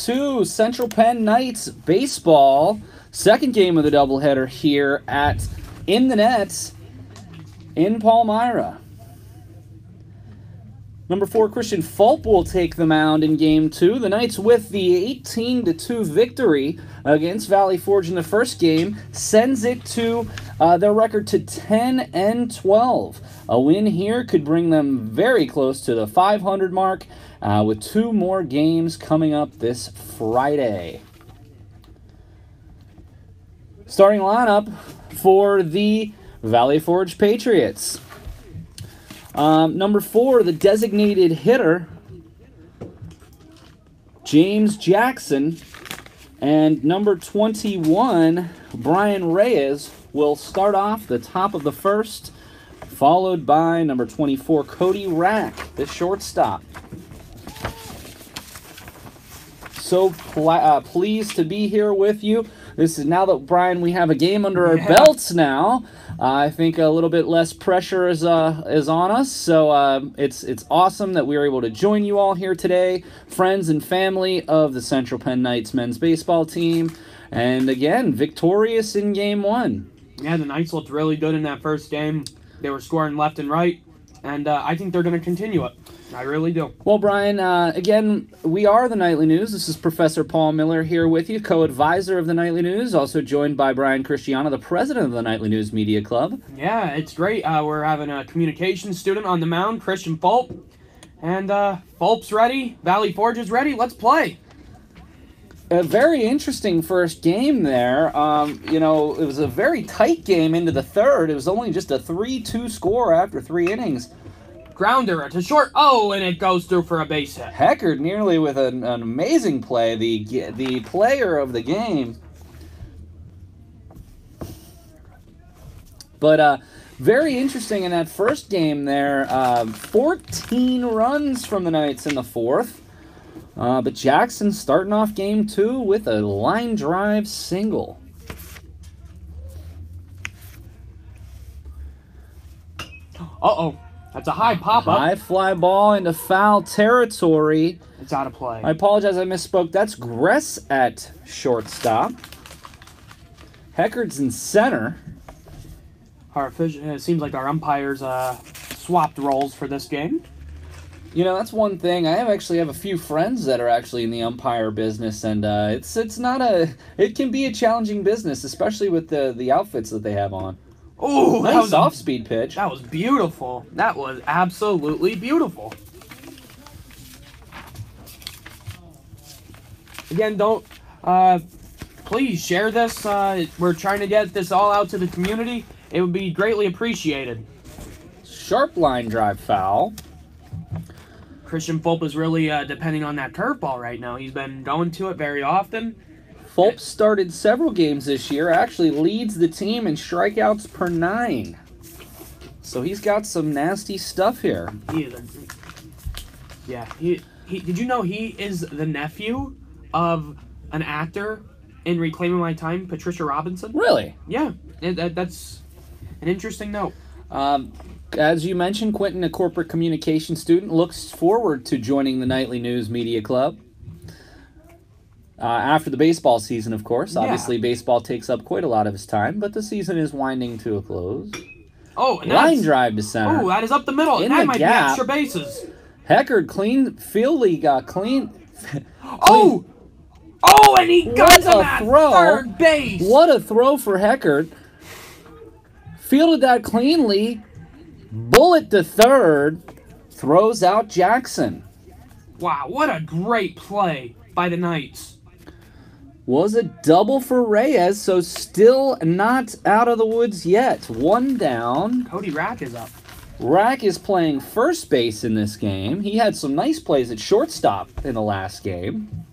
2, Central Penn Knights baseball. Second game of the doubleheader here at In the Nets in Palmyra. Number 4, Christian Fulp will take the mound in Game 2. The Knights, with the 18-2 victory against Valley Forge in the first game, sends it to their record to 10-12. A win here could bring them very close to the 500 mark, with 2 more games coming up this Friday. Starting lineup for the Valley Forge Patriots. Number 4, the designated hitter, James Jackson, and number 21, Brian Reyes, will start off the top of the first, followed by number 24, Cody Rack, the shortstop. So pleased to be here with you. This is now that, Brian, we have a game under our belts now. I think a little bit less pressure is on us, so it's awesome that we were able to join you all here today, friends and family of the Central Penn Knights men's baseball team, and again, victorious in Game 1. Yeah, the Knights looked really good in that first game. They were scoring left and right, and I think they're going to continue it. I really do. Well, Brian, again, we are the Nightly News. This is Professor Paul Miller here with you, co-advisor of the Nightly News, also joined by Brian Cristiano, the president of the Nightly News Media Club. Yeah, it's great. We're having a communications student on the mound, Christian Fulp, and Fulp's ready, Valley Forge is ready. Let's play. A very interesting first game there. You know, it was a very tight game into the third. It was only just a 3-2 score after 3 innings. Grounder to short. Oh, and it goes through for a base hit. Heckard nearly with an amazing play, the player of the game. But very interesting in that first game there. 14 runs from the Knights in the fourth. But Jackson starting off Game 2 with a line drive single. Uh-oh. That's a high pop-up. High fly ball into foul territory. It's out of play. I apologize, I misspoke. That's Gress at shortstop. Heckard's in center. It seems like our umpires swapped roles for this game. You know, that's one thing. I actually have a few friends that are actually in the umpire business, and it can be a challenging business, especially with the outfits that they have on. Oh, nice that was off-speed pitch. That was beautiful. That was absolutely beautiful. Again, please share this. We're trying to get this all out to the community. It would be greatly appreciated. Sharp line drive foul. Christian Fulp is really depending on that curveball right now. He's been going to it very often. Fulp started several games this year, actually leads the team in strikeouts per 9. So he's got some nasty stuff here. Did you know he is the nephew of an actor in Reclaiming My Time, Patricia Robinson? Really? Yeah, that's an interesting note. As you mentioned, Quentin, a corporate communication student, looks forward to joining the Nightly News Media Club. After the baseball season, of course. Yeah. Obviously, baseball takes up quite a lot of his time, but the season is winding to a close. Oh, and line drive to center. Oh, that is up the middle. In that the might gap. be extra bases. Heckard Fieldley got clean. Oh, and he got to that third base. What a throw for Heckard. Fielded that cleanly. Bullet to third. Throws out Jackson. Wow, what a great play by the Knights. Was a double for Reyes, so still not out of the woods yet. 1 down. Cody Rack is up. Rack is playing first base in this game. He had some nice plays at shortstop in the last game.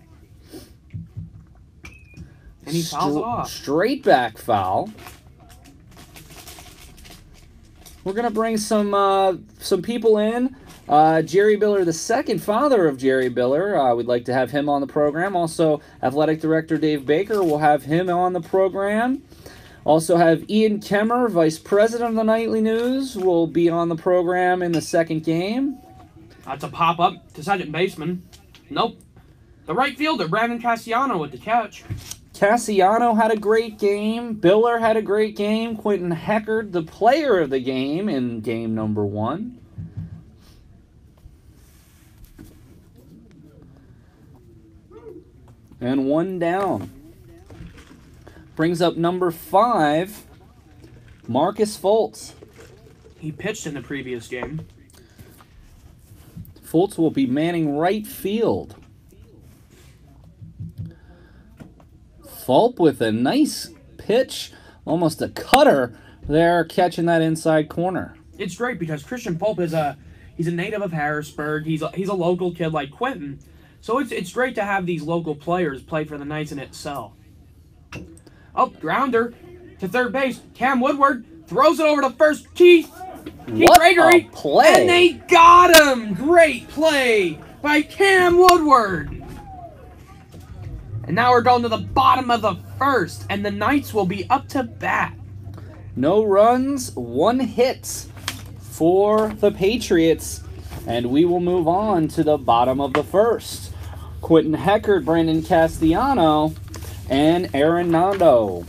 And he fouls it off. Straight back foul. We're going to bring some people in. Jerry Biller II, father of Jerry Biller, we'd like to have him on the program. Also, Athletic Director Dave Baker, will have him on the program. Also have Ian Kemmer, Vice President of the Nightly News, will be on the program in the second game. That's a pop-up to second baseman. Nope. The right fielder, Brandon Cassiano, with the catch. Cassiano had a great game. Biller had a great game. Quentin Heckard, the player of the game in game number 1. And 1 down. Brings up number 5, Marcus Fulp. He pitched in the previous game. Fulp will be manning right field. Fulp with a nice pitch, almost a cutter there, catching that inside corner. It's great because Christian Fulp is he's a native of Harrisburg. He's a local kid like Quentin. So it's great to have these local players play for the Knights in itself. Oh, grounder to third base. Cam Woodward throws it over to first. Keith Gregory. A play. And they got him. Great play by Cam Woodward. And now we're going to the bottom of the first, and the Knights will be up to bat. No runs, 1 hit for the Patriots, and we will move on to the bottom of the first. Quentin Heckard, Brandon Cassiano, and Aaron Nando.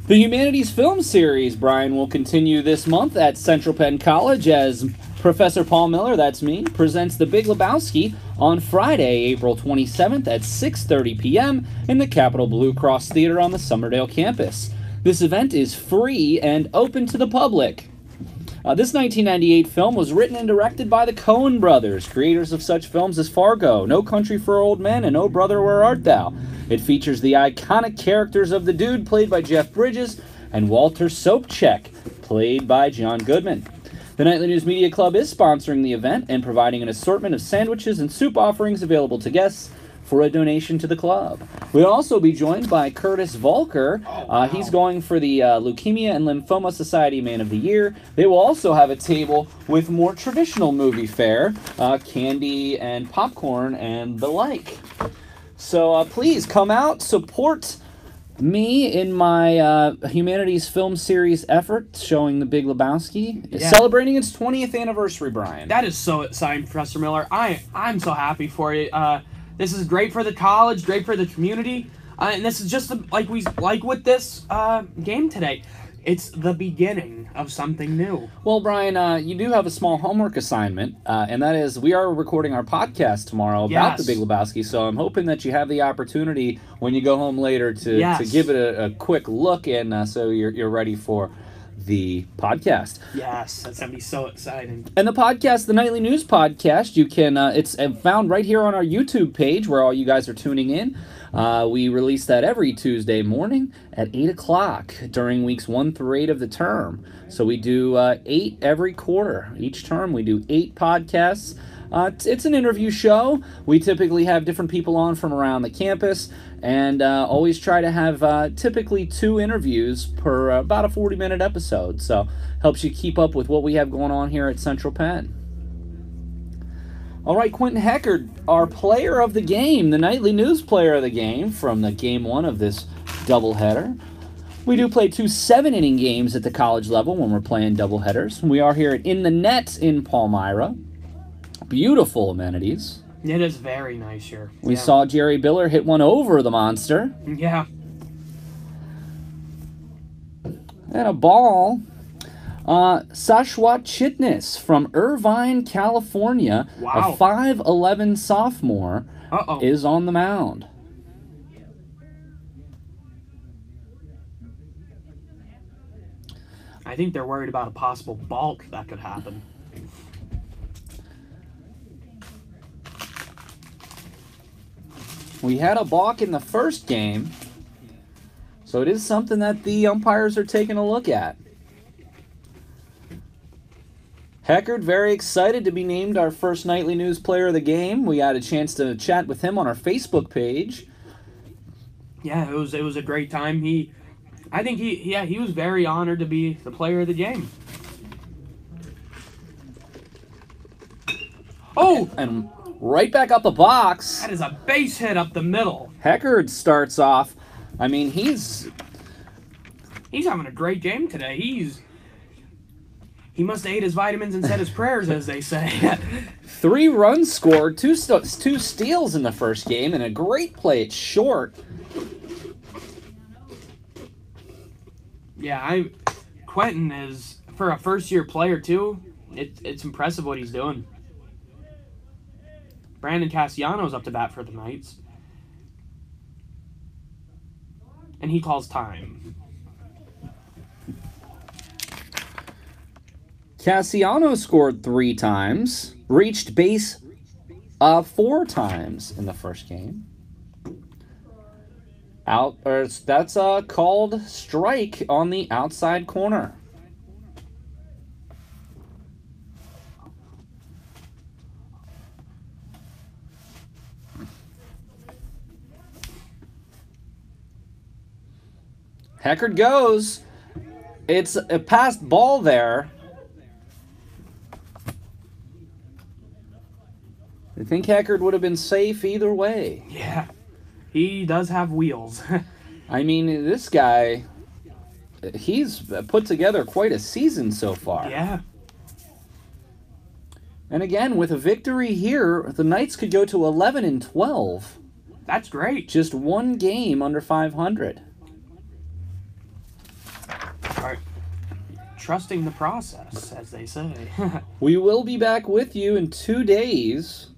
The Humanities Film Series, Brian, will continue this month at Central Penn College as Professor Paul Miller, that's me, presents The Big Lebowski on Friday, April 27th at 6:30 p.m. in the Capitol Blue Cross Theater on the Summerdale campus. This event is free and open to the public. This 1998 film was written and directed by the Coen brothers, creators of such films as Fargo, No Country for Old Men, and Oh Brother, Where Art Thou? It features the iconic characters of The Dude, played by Jeff Bridges, and Walter Sobchak, played by John Goodman. The Nightly News Media Club is sponsoring the event and providing an assortment of sandwiches and soup offerings available to guests for a donation to the club. We'll also be joined by Curtis Volker. He's going for the Leukemia and Lymphoma Society Man of the Year. They will also have a table with more traditional movie fare, candy and popcorn and the like. So please come out, support me in my Humanities Film Series effort showing The Big Lebowski. Yeah. Celebrating its 20th anniversary, Brian. That is so exciting, Professor Miller. I'm so happy for you. This is great for the college, great for the community, and this is just like with this game today. It's the beginning of something new. Well, Brian, you do have a small homework assignment, and that is we are recording our podcast tomorrow about The Big Lebowski, so I'm hoping that you have the opportunity when you go home later to give it a quick look, and so you're ready for the podcast. Yes, that's going to be so exciting. And the podcast, the Nightly News Podcast, you can it's found right here on our YouTube page where all you guys are tuning in. We release that every Tuesday morning at 8 o'clock during weeks 1 through 8 of the term. So we do 8 every quarter. Each term we do 8 podcasts. It's an interview show. We typically have different people on from around the campus and always try to have typically 2 interviews per about a 40-minute episode. So helps you keep up with what we have going on here at Central Penn. All right, Quentin Heckard, our player of the game, the Nightly News player of the game from the game 1 of this doubleheader. We do play 2 7-inning games at the college level when we're playing doubleheaders. We are here at In the Net in Palmyra. Beautiful amenities. It is very nice here. We saw Jerry Biller hit one over the monster. Yeah. And a ball. Sashwat Chitnis from Irvine, California, a 5'11 sophomore, is on the mound. I think they're worried about a possible balk that could happen. We had a balk in the first game, so it is something that the umpires are taking a look at. Heckard, very excited to be named our first Nightly News player of the game. We had a chance to chat with him on our Facebook page. Yeah, it was a great time. I think he was very honored to be the player of the game. Oh! And right back up the box. That is a base hit up the middle. Heckard starts off. I mean, he's having a great game today. He must have ate his vitamins and said his prayers, as they say. 3 runs scored, two steals in the first game, and a great play at short. Yeah, Quentin is, for a first-year player, too, it's impressive what he's doing. Brandon Castellanos up to bat for the Knights. And he calls time. Castellanos scored 3 times, reached base 4 times in the first game. That's a called strike on the outside corner. Heckard goes. It's a passed ball there. I think Heckard would have been safe either way. Yeah, he does have wheels. I mean, this guy, he's put together quite a season so far. Yeah. And again, with a victory here, the Knights could go to 11-12. That's great. Just 1 game under 500. All right. Trusting the process, as they say. We will be back with you in 2 days.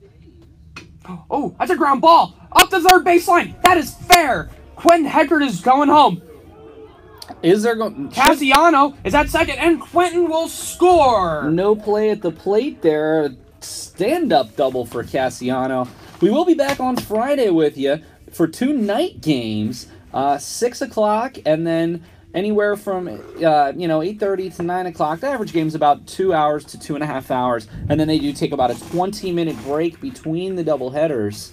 Oh, that's a ground ball! Up the third baseline! That is fair! Quentin Heckard is going home. Is there going... Cassiano is at second, and Quentin will score! No play at the plate there. Stand-up double for Cassiano. We will be back on Friday with you for 2 night games, 6 o'clock, and then anywhere from 8:30 to 9 o'clock. The average game is about 2 hours to 2.5 hours, and then they do take about a 20-minute break between the doubleheaders.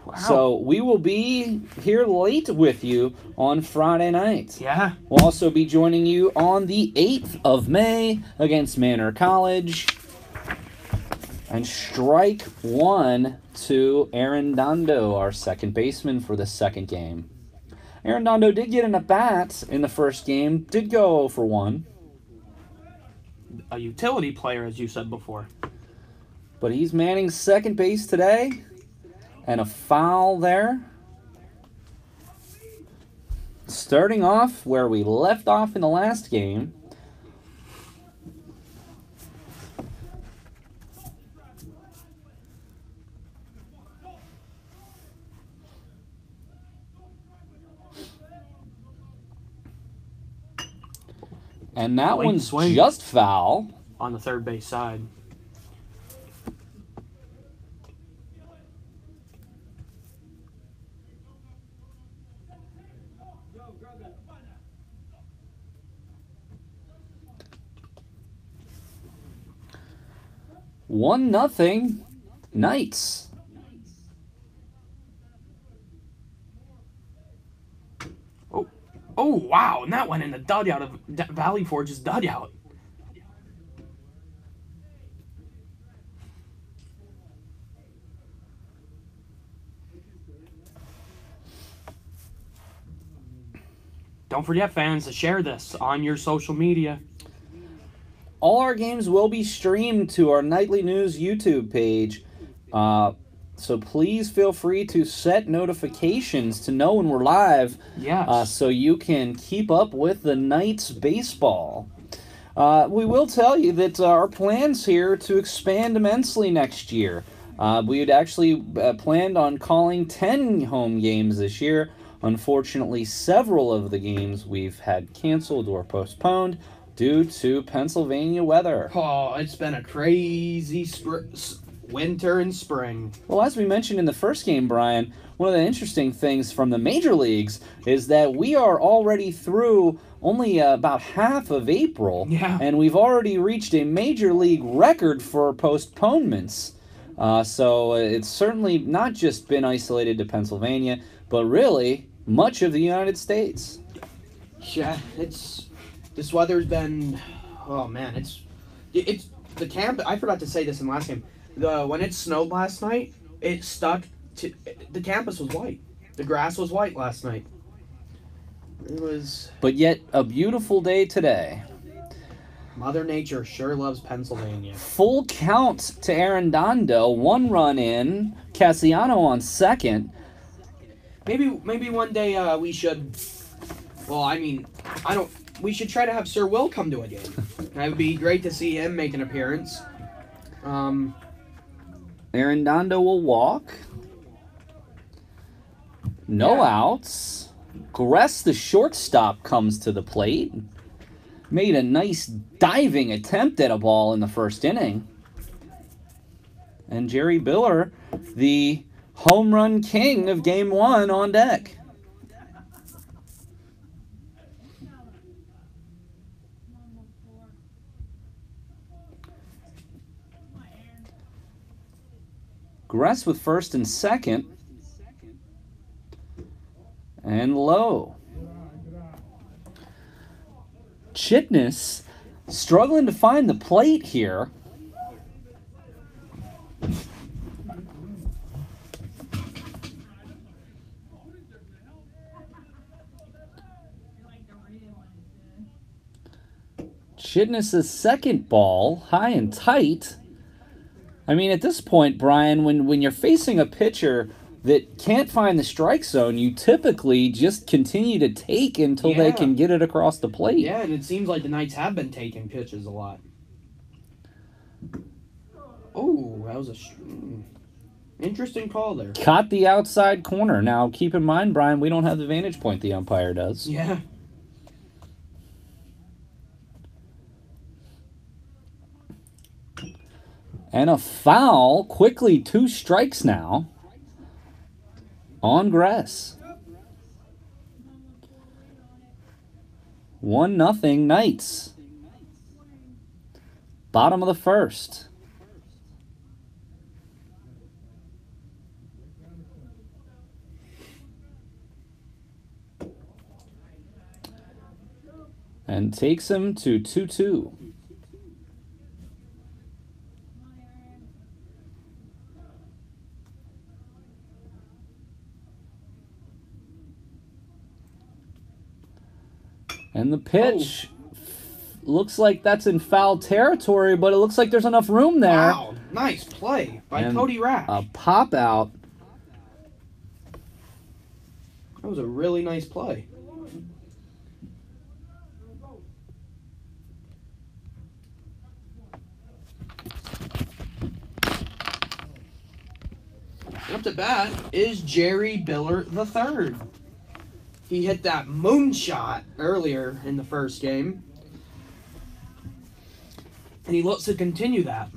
Wow. So we will be here late with you on Friday night. Yeah. We'll also be joining you on the 8th of May against Manor College. And strike 1 to Aaron Dondo, our second baseman for the second game. Aaron Dondo did get an at-bat in the first game, did go 0 for 1. A utility player, as you said before. But he's manning second base today. And a foul there. Starting off where we left off in the last game. And that Late one's swing. just foul. On the third base side. One nothing, Knights. Oh, wow. And that went in the dugout of Valley Forge's dugout. Don't forget, fans, to share this on your social media. All our games will be streamed to our Nightly News YouTube page. So please feel free to set notifications to know when we're live. Yes. So you can keep up with the Knights baseball. We will tell you that our plans here to expand immensely next year. We had actually planned on calling 10 home games this year. Unfortunately, several of the games we've had canceled or postponed due to Pennsylvania weather. Oh, it's been a crazy winter and spring. Well, as we mentioned in the first game, Brian, one of the interesting things from the major leagues is that we are already through only about half of April, Yeah. and we've already reached a major league record for postponements. So it's certainly not just been isolated to Pennsylvania, but really much of the United States. Yeah, this weather's been, oh man, it's the camp. I forgot to say this in the last game. When it snowed last night, it stuck to the campus was white. The grass was white last night. It was. But yet a beautiful day today. Mother Nature sure loves Pennsylvania. Full count to Arredondo. 1 run in. Cassiano on second. Maybe one day we should. Well, I mean, I don't. We should try to have Sir Will come to a game. That would be great to see him make an appearance. Arredondo will walk. No outs. Gress, the shortstop, comes to the plate. Made a nice diving attempt at a ball in the first inning. And Jerry Biller, the home run king of Game 1, on deck. Gress with first and second. And low. Chitness struggling to find the plate here. Chitness's second ball, high and tight. I mean, at this point, Brian, when you're facing a pitcher that can't find the strike zone, you typically just continue to take until they can get it across the plate. Yeah, and it seems like the Knights have been taking pitches a lot. Oh, that was a interesting call there. Caught the outside corner. Now, keep in mind, Brian, we don't have the vantage point the umpire does. Yeah. And a foul. Quickly, 2 strikes now on Gress. 1-0 Knights. Bottom of the first. And takes him to 2-2. And the pitch looks like that's in foul territory, but it looks like there's enough room there. Wow, nice play by Cody Rash. A pop out. That was a really nice play. Up to bat is Jerry Biller III. He hit that moonshot earlier in the first game. And he looks to continue that.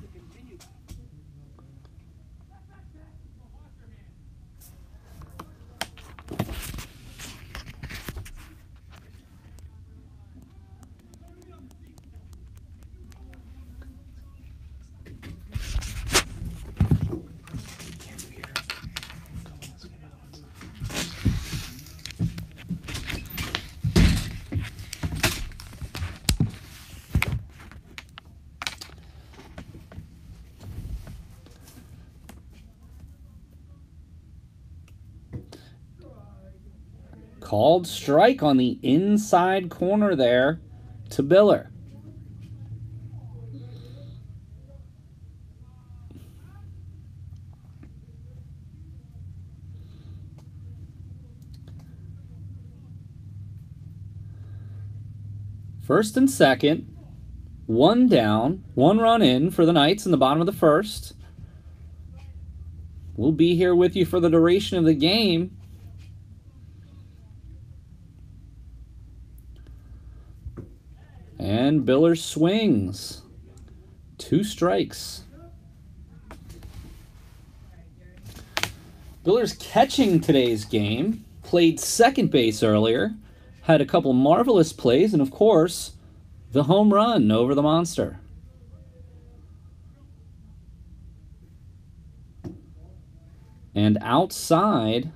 Called strike on the inside corner there to Biller. First and second, 1 down, 1 run in for the Knights in the bottom of the first. We'll be here with you for the duration of the game. And Biller swings. 2 strikes. Biller's catching today's game. Played second base earlier. Had a couple marvelous plays. And, of course, the home run over the monster. And outside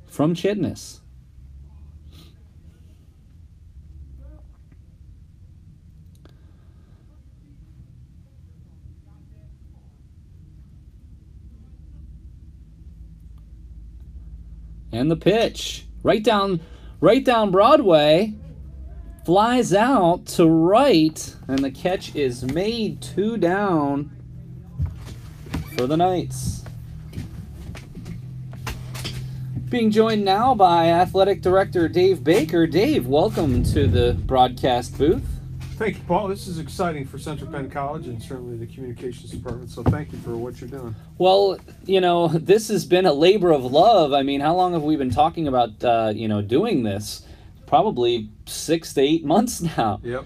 from Chitness. And the pitch, right down Broadway. Flies out to right, and the catch is made. 2 down for the Knights. Being joined now by Athletic Director Dave Baker. Dave, welcome to the broadcast booth. Thank you, Paul. This is exciting for Central Penn College and certainly the communications department, so thank you for what you're doing. Well, this has been a labor of love. I mean, how long have we been talking about, doing this? Probably 6 to 8 months now. Yep.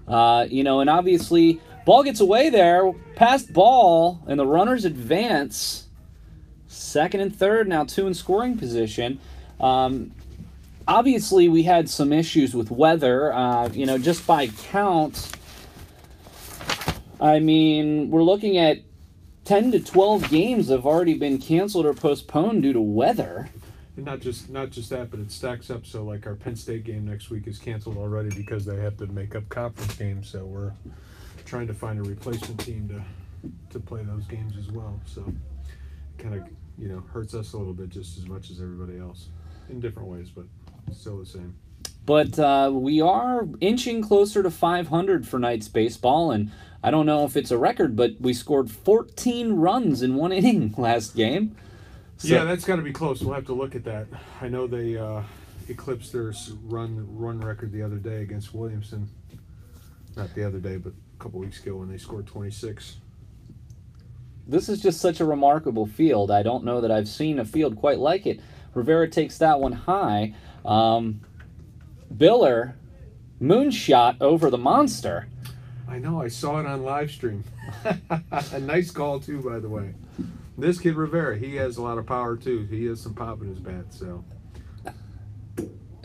And obviously, ball gets away there, passed ball, and the runners advance. Second and third, now 2 in scoring position. Obviously, we had some issues with weather. Just by count, I mean, we're looking at 10 to 12 games have already been canceled or postponed due to weather. And not just that, but it stacks up. So like our Penn State game next week is canceled already because they have to make up conference games. So we're trying to find a replacement team to play those games as well. So it kind of hurts us a little bit just as much as everybody else in different ways, but still the same. But we are inching closer to 500 for Knights baseball, and I don't know if it's a record, but we scored 14 runs in 1 inning last game. So, yeah, that's got to be close. We'll have to look at that. I know they eclipsed their run record the other day against Williamson. Not the other day, but a couple weeks ago when they scored 26. This is just such a remarkable field. I don't know that I've seen a field quite like it. Rivera takes that one high. Biller, moonshot over the monster. I know, I saw it on livestream. A nice call, too, by the way. This kid, Rivera, he has a lot of power, too. He has some pop in his bat, so.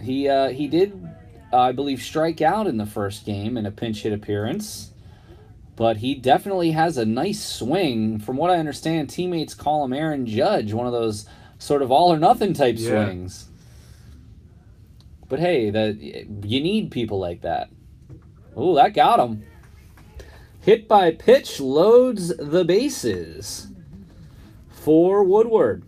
He did, I believe, strike out in the first game in a pinch hit appearance. But he definitely has a nice swing. From what I understand, teammates call him Aaron Judge, one of those sort of all-or-nothing type swings. But hey, you need people like that. Oh, that got him. Hit by pitch loads the bases for Woodward.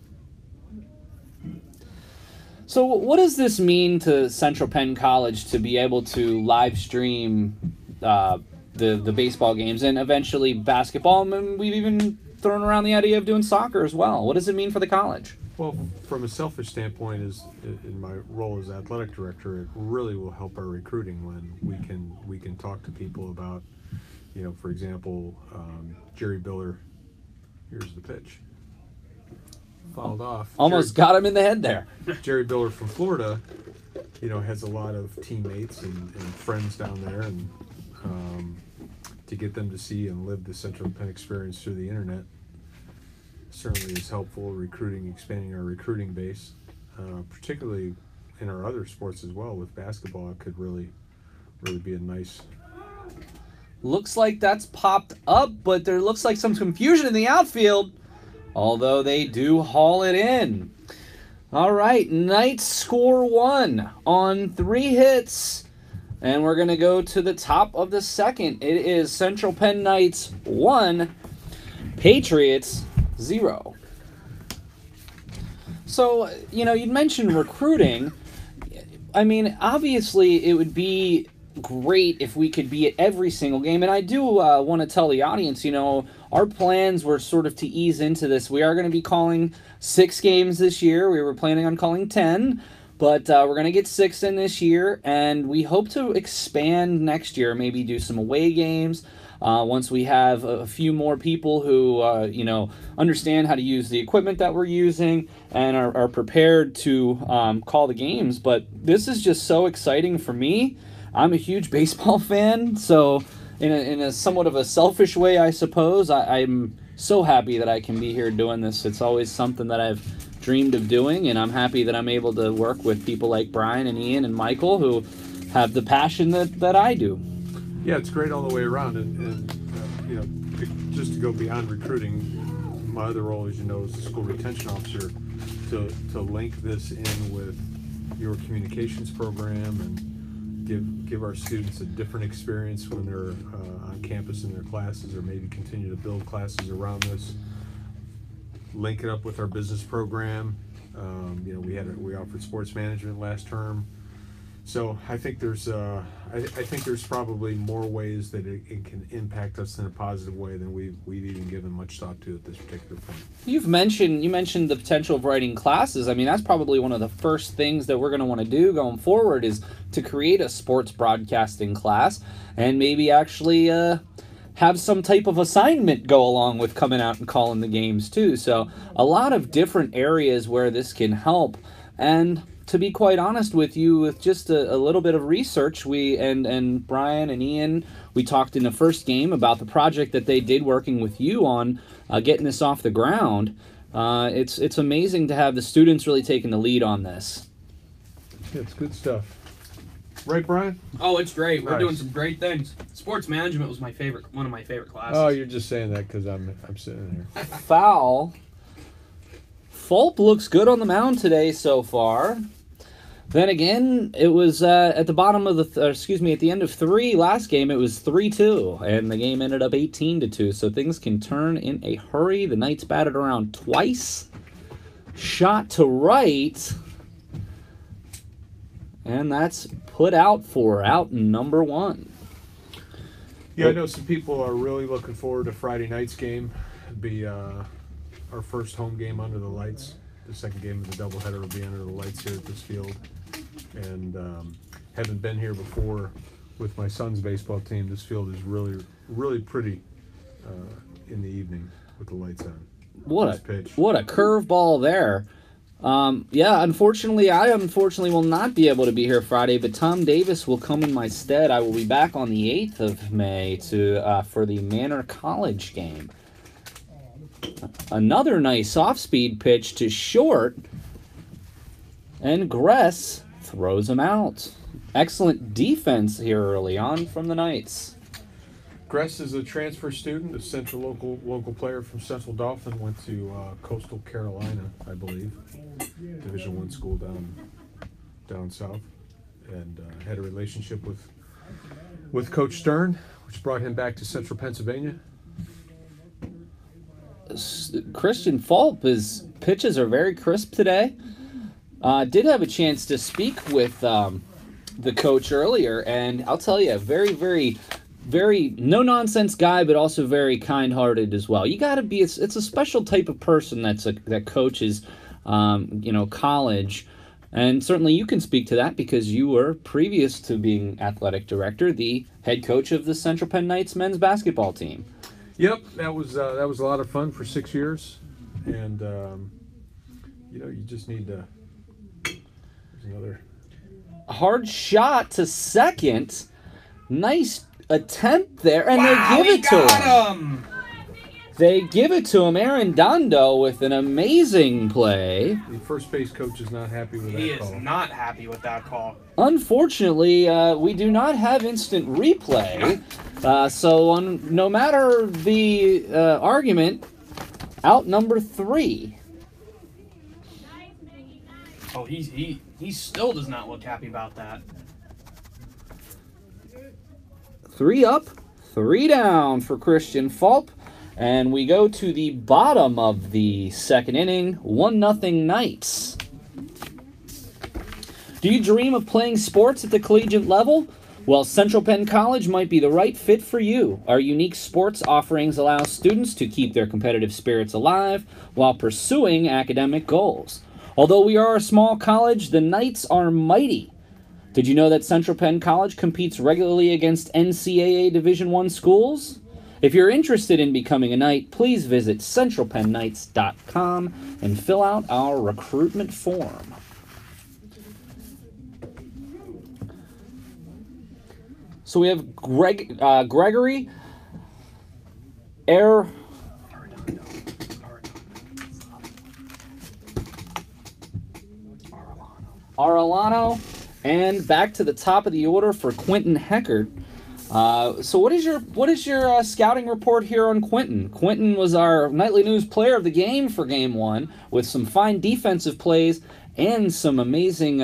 So what does this mean to Central Penn College to be able to live stream the baseball games and eventually basketball? And we've even thrown around the idea of doing soccer as well. What does it mean for the college? Well, from a selfish standpoint, in my role as athletic director, it really will help our recruiting when we can talk to people about, for example, Jerry Biller. Here's the pitch. Fouled off. Almost got him in the head there. Jerry Biller from Florida, has a lot of teammates and friends down there, and to get them to see and live the Central Penn experience through the internet certainly is helpful. Expanding our recruiting base, particularly in our other sports as well. With basketball, it could really be a nice. Looks like that's popped up, but there looks like some confusion in the outfield, although they do haul it in. All right, Knights score 1 on 3 hits, and we're going to go to the top of the second. It is Central Penn Knights 1, Patriots 0. So, you'd mentioned recruiting. I mean, obviously, it would be great if we could be at every single game. And I do want to tell the audience, our plans were sort of to ease into this. We are going to be calling 6 games this year. We were planning on calling 10, but we're going to get 6 in this year. And we hope to expand next year, maybe do some away games. Once we have a few more people who, understand how to use the equipment that we're using and are prepared to call the games. But this is just so exciting for me. I'm a huge baseball fan, so in a somewhat of a selfish way, I suppose, I'm so happy that I can be here doing this. It's always something that I've dreamed of doing, and I'm happy that I'm able to work with people like Brian and Ian and Michael who have the passion that I do. Yeah, it's great all the way around, and just to go beyond recruiting, my other role, as you know, is the school retention officer, to link this in with your communications program and give our students a different experience when they're on campus in their classes, or maybe continue to build classes around this. Link it up with our business program. We offered sports management last term. So I think there's I think there's probably more ways that it can impact us in a positive way than we've even given much thought to at this particular point. You mentioned the potential of writing classes. I mean, that's probably one of the first things that we're going to want to do going forward is to create a sports broadcasting class and maybe actually have some type of assignment go along with coming out and calling the games too. So a lot of different areas where this can help. And to be quite honest with you, with just a little bit of research, we and Brian and Ian, we talked in the first game about the project that they did working with you on getting this off the ground. It's amazing to have the students really taking the lead on this. Yeah, it's good stuff. Right, Brian? Oh, it's great. We're Nice. doing some great things. Sports management was one of my favorite classes. Oh, you're just saying that because I'm sitting here. Foul. Fulp looks good on the mound today so far. Then again, it was at the bottom of at the end of 3 last game, it was 3-2, and the game ended up 18-2, so things can turn in a hurry. The Knights batted around twice. Shot to right. And that's put out for out number 1. Yeah, I know some people are really looking forward to Friday night's game. It'll be our first home game under the lights. The second game of the doubleheader will be under the lights here at this field. And having been here before with my son's baseball team, this field is really, really pretty in the evening with the lights on. What Nice pitch. a curveball there. Yeah, unfortunately, I will not be able to be here Friday, but Tom Davis will come in my stead. I will be back on the 8th of May for the Manor College game. Another nice off-speed pitch to short, and Gress throws him out. Excellent defense here early on from the Knights. Gress is a transfer student, a central local player from Central Dauphin. Went to Coastal Carolina, I believe, Division I school down south, and had a relationship with Coach Stern, which brought him back to Central Pennsylvania. Christian Fulp, his pitches are very crisp today. Did have a chance to speak with the coach earlier, and I'll tell you, very, very, very no-nonsense guy, but also very kind-hearted as well. You got to be, it's a special type of person that coaches, college, and certainly you can speak to that because you were, previous to being athletic director, the head coach of the Central Penn Knights men's basketball team. Yep, that was a lot of fun for 6 years, and you just need to. There's another Hard shot to second. Nice attempt there, and Wow, they give it to him. got him. They give it to him. Aaron Dondo with an amazing play. The first base coach is not happy with He that is call. not happy with that call. Unfortunately, we do not have instant replay, so no matter the argument, out number 3. Oh, he still does not look happy about that. 3 up, 3 down for Christian Fulp. And we go to the bottom of the second inning, 1-0 Knights. Do you dream of playing sports at the collegiate level? Well, Central Penn College might be the right fit for you. Our unique sports offerings allow students to keep their competitive spirits alive while pursuing academic goals. Although we are a small college, the Knights are mighty. Did you know that Central Penn College competes regularly against NCAA Division I schools? If you're interested in becoming a Knight, please visit centralpennknights.com and fill out our recruitment form. So we have Gregory Arellano, and back to the top of the order for Quentin Heckert. So what is your scouting report here on Quentin? Quentin was our Nightly News Player of the Game for Game 1 with some fine defensive plays and some amazing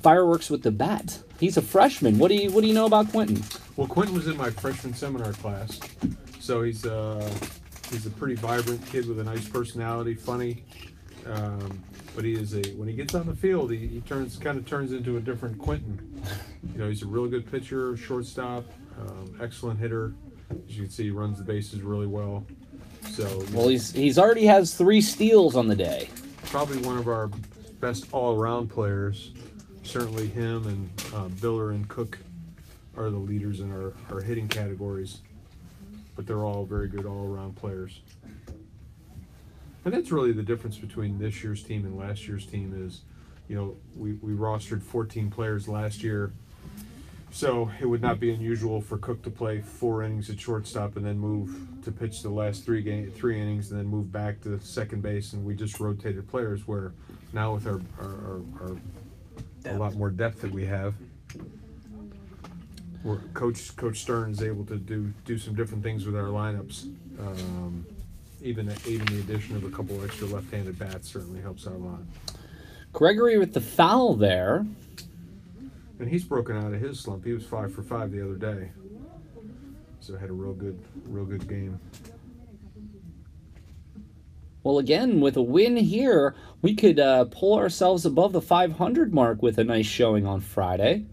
fireworks with the bat. He's a freshman. What do you know about Quentin? Well, Quentin was in my freshman seminar class, so he's a pretty vibrant kid with a nice personality, funny, but when he gets on the field, he kind of turns into a different Quentin. He's a really good pitcher, shortstop, excellent hitter. As you can see, he runs the bases really well. So he's already has 3 steals on the day. Probably one of our best all-around players. Certainly him and Biller and Cook are the leaders in our hitting categories, but they're all very good all-around players. And that's really the difference between this year's team and last year's team is, we rostered 14 players last year, so it would not be unusual for Cook to play 4 innings at shortstop and then move to pitch the last 3 innings and then move back to second base, and we just rotated players, where now with our a lot more depth that we have, where Coach Stern is able to do some different things with our lineups. Even the addition of a couple extra left-handed bats certainly helps out a lot. Gregory with the foul there. And he's broken out of his slump. He was 5 for 5 the other day, so had a real good game. Well, again, with a win here, we could pull ourselves above the 500 mark with a nice showing on Friday.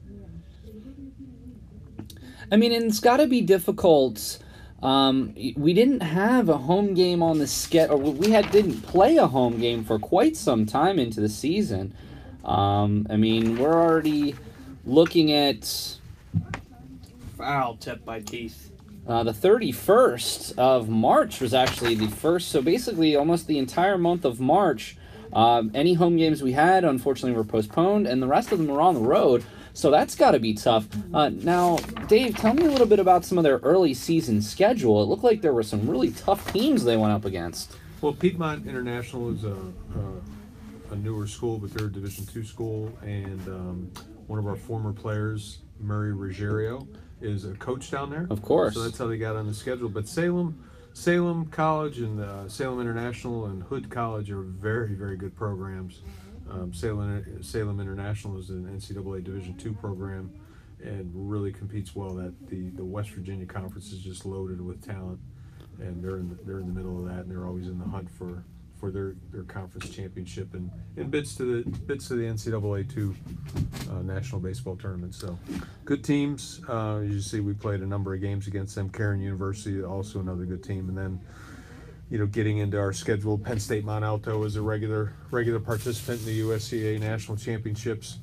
I mean, and it's got to be difficult. We didn't have a home game on the schedule, or didn't play a home game for quite some time into the season. I mean, we're already looking at foul tip by Keith. The 31st of March was actually the first, so basically almost the entire month of March, any home games we had, unfortunately, were postponed, and the rest of them were on the road, so that's got to be tough. Now, Dave, tell me a little bit about some of their early season schedule. It looked like there were some really tough teams they went up against. Well, Piedmont International is a newer school, but they're a Division II school, and one of our former players, Murray Ruggiero, is a coach down there. Of course. So that's how they got on the schedule. But Salem College and Salem International and Hood College are very, very good programs. Salem International is an NCAA Division II program and really competes well. That the West Virginia Conference is just loaded with talent, and they're in the middle of that, and they're always in the hunt for their conference championship and bids to the NCAA 2 National Baseball Tournament. So good teams. As you see, we played a number of games against them. Cairn University, also another good team. And then, getting into our schedule, Penn State Mount Alto is a regular participant in the USCA National Championships.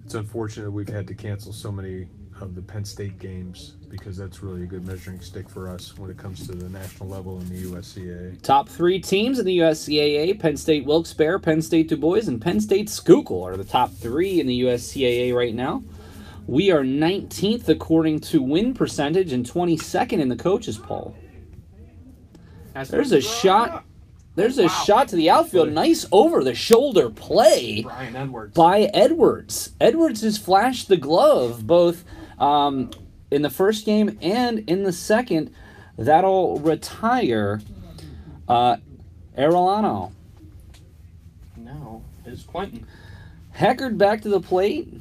It's unfortunate we've had to cancel so many of the Penn State games, because that's really a good measuring stick for us when it comes to the national level in the USCA. Top 3 teams in the USCAA, Penn State Wilkes-Barre, Penn State Du Bois, and Penn State Schuylkill are the top 3 in the USCAA right now. We are 19th according to win percentage and 22nd in the coaches poll. There's a shot. There's a shot to the outfield. Nice over-the-shoulder play Brian Edwards. by Edwards. Edwards has flashed the glove both in the first game and in the second. That'll retire Arellano. No, it's Quentin. Heckard back to the plate.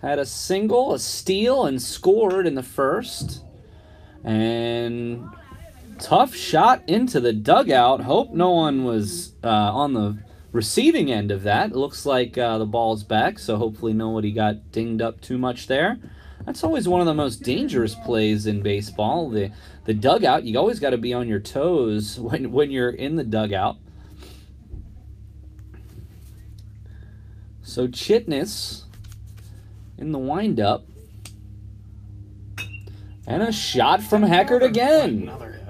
Had a single, a steal, and scored in the first. And tough shot into the dugout. Hope no one was on the receiving end of that. It looks like the ball's back, so hopefully nobody got dinged up too much there. That's always one of the most dangerous plays in baseball. The dugout, you always got to be on your toes when you're in the dugout. So Chitness in the windup. And a shot from Heckard again. Another hit.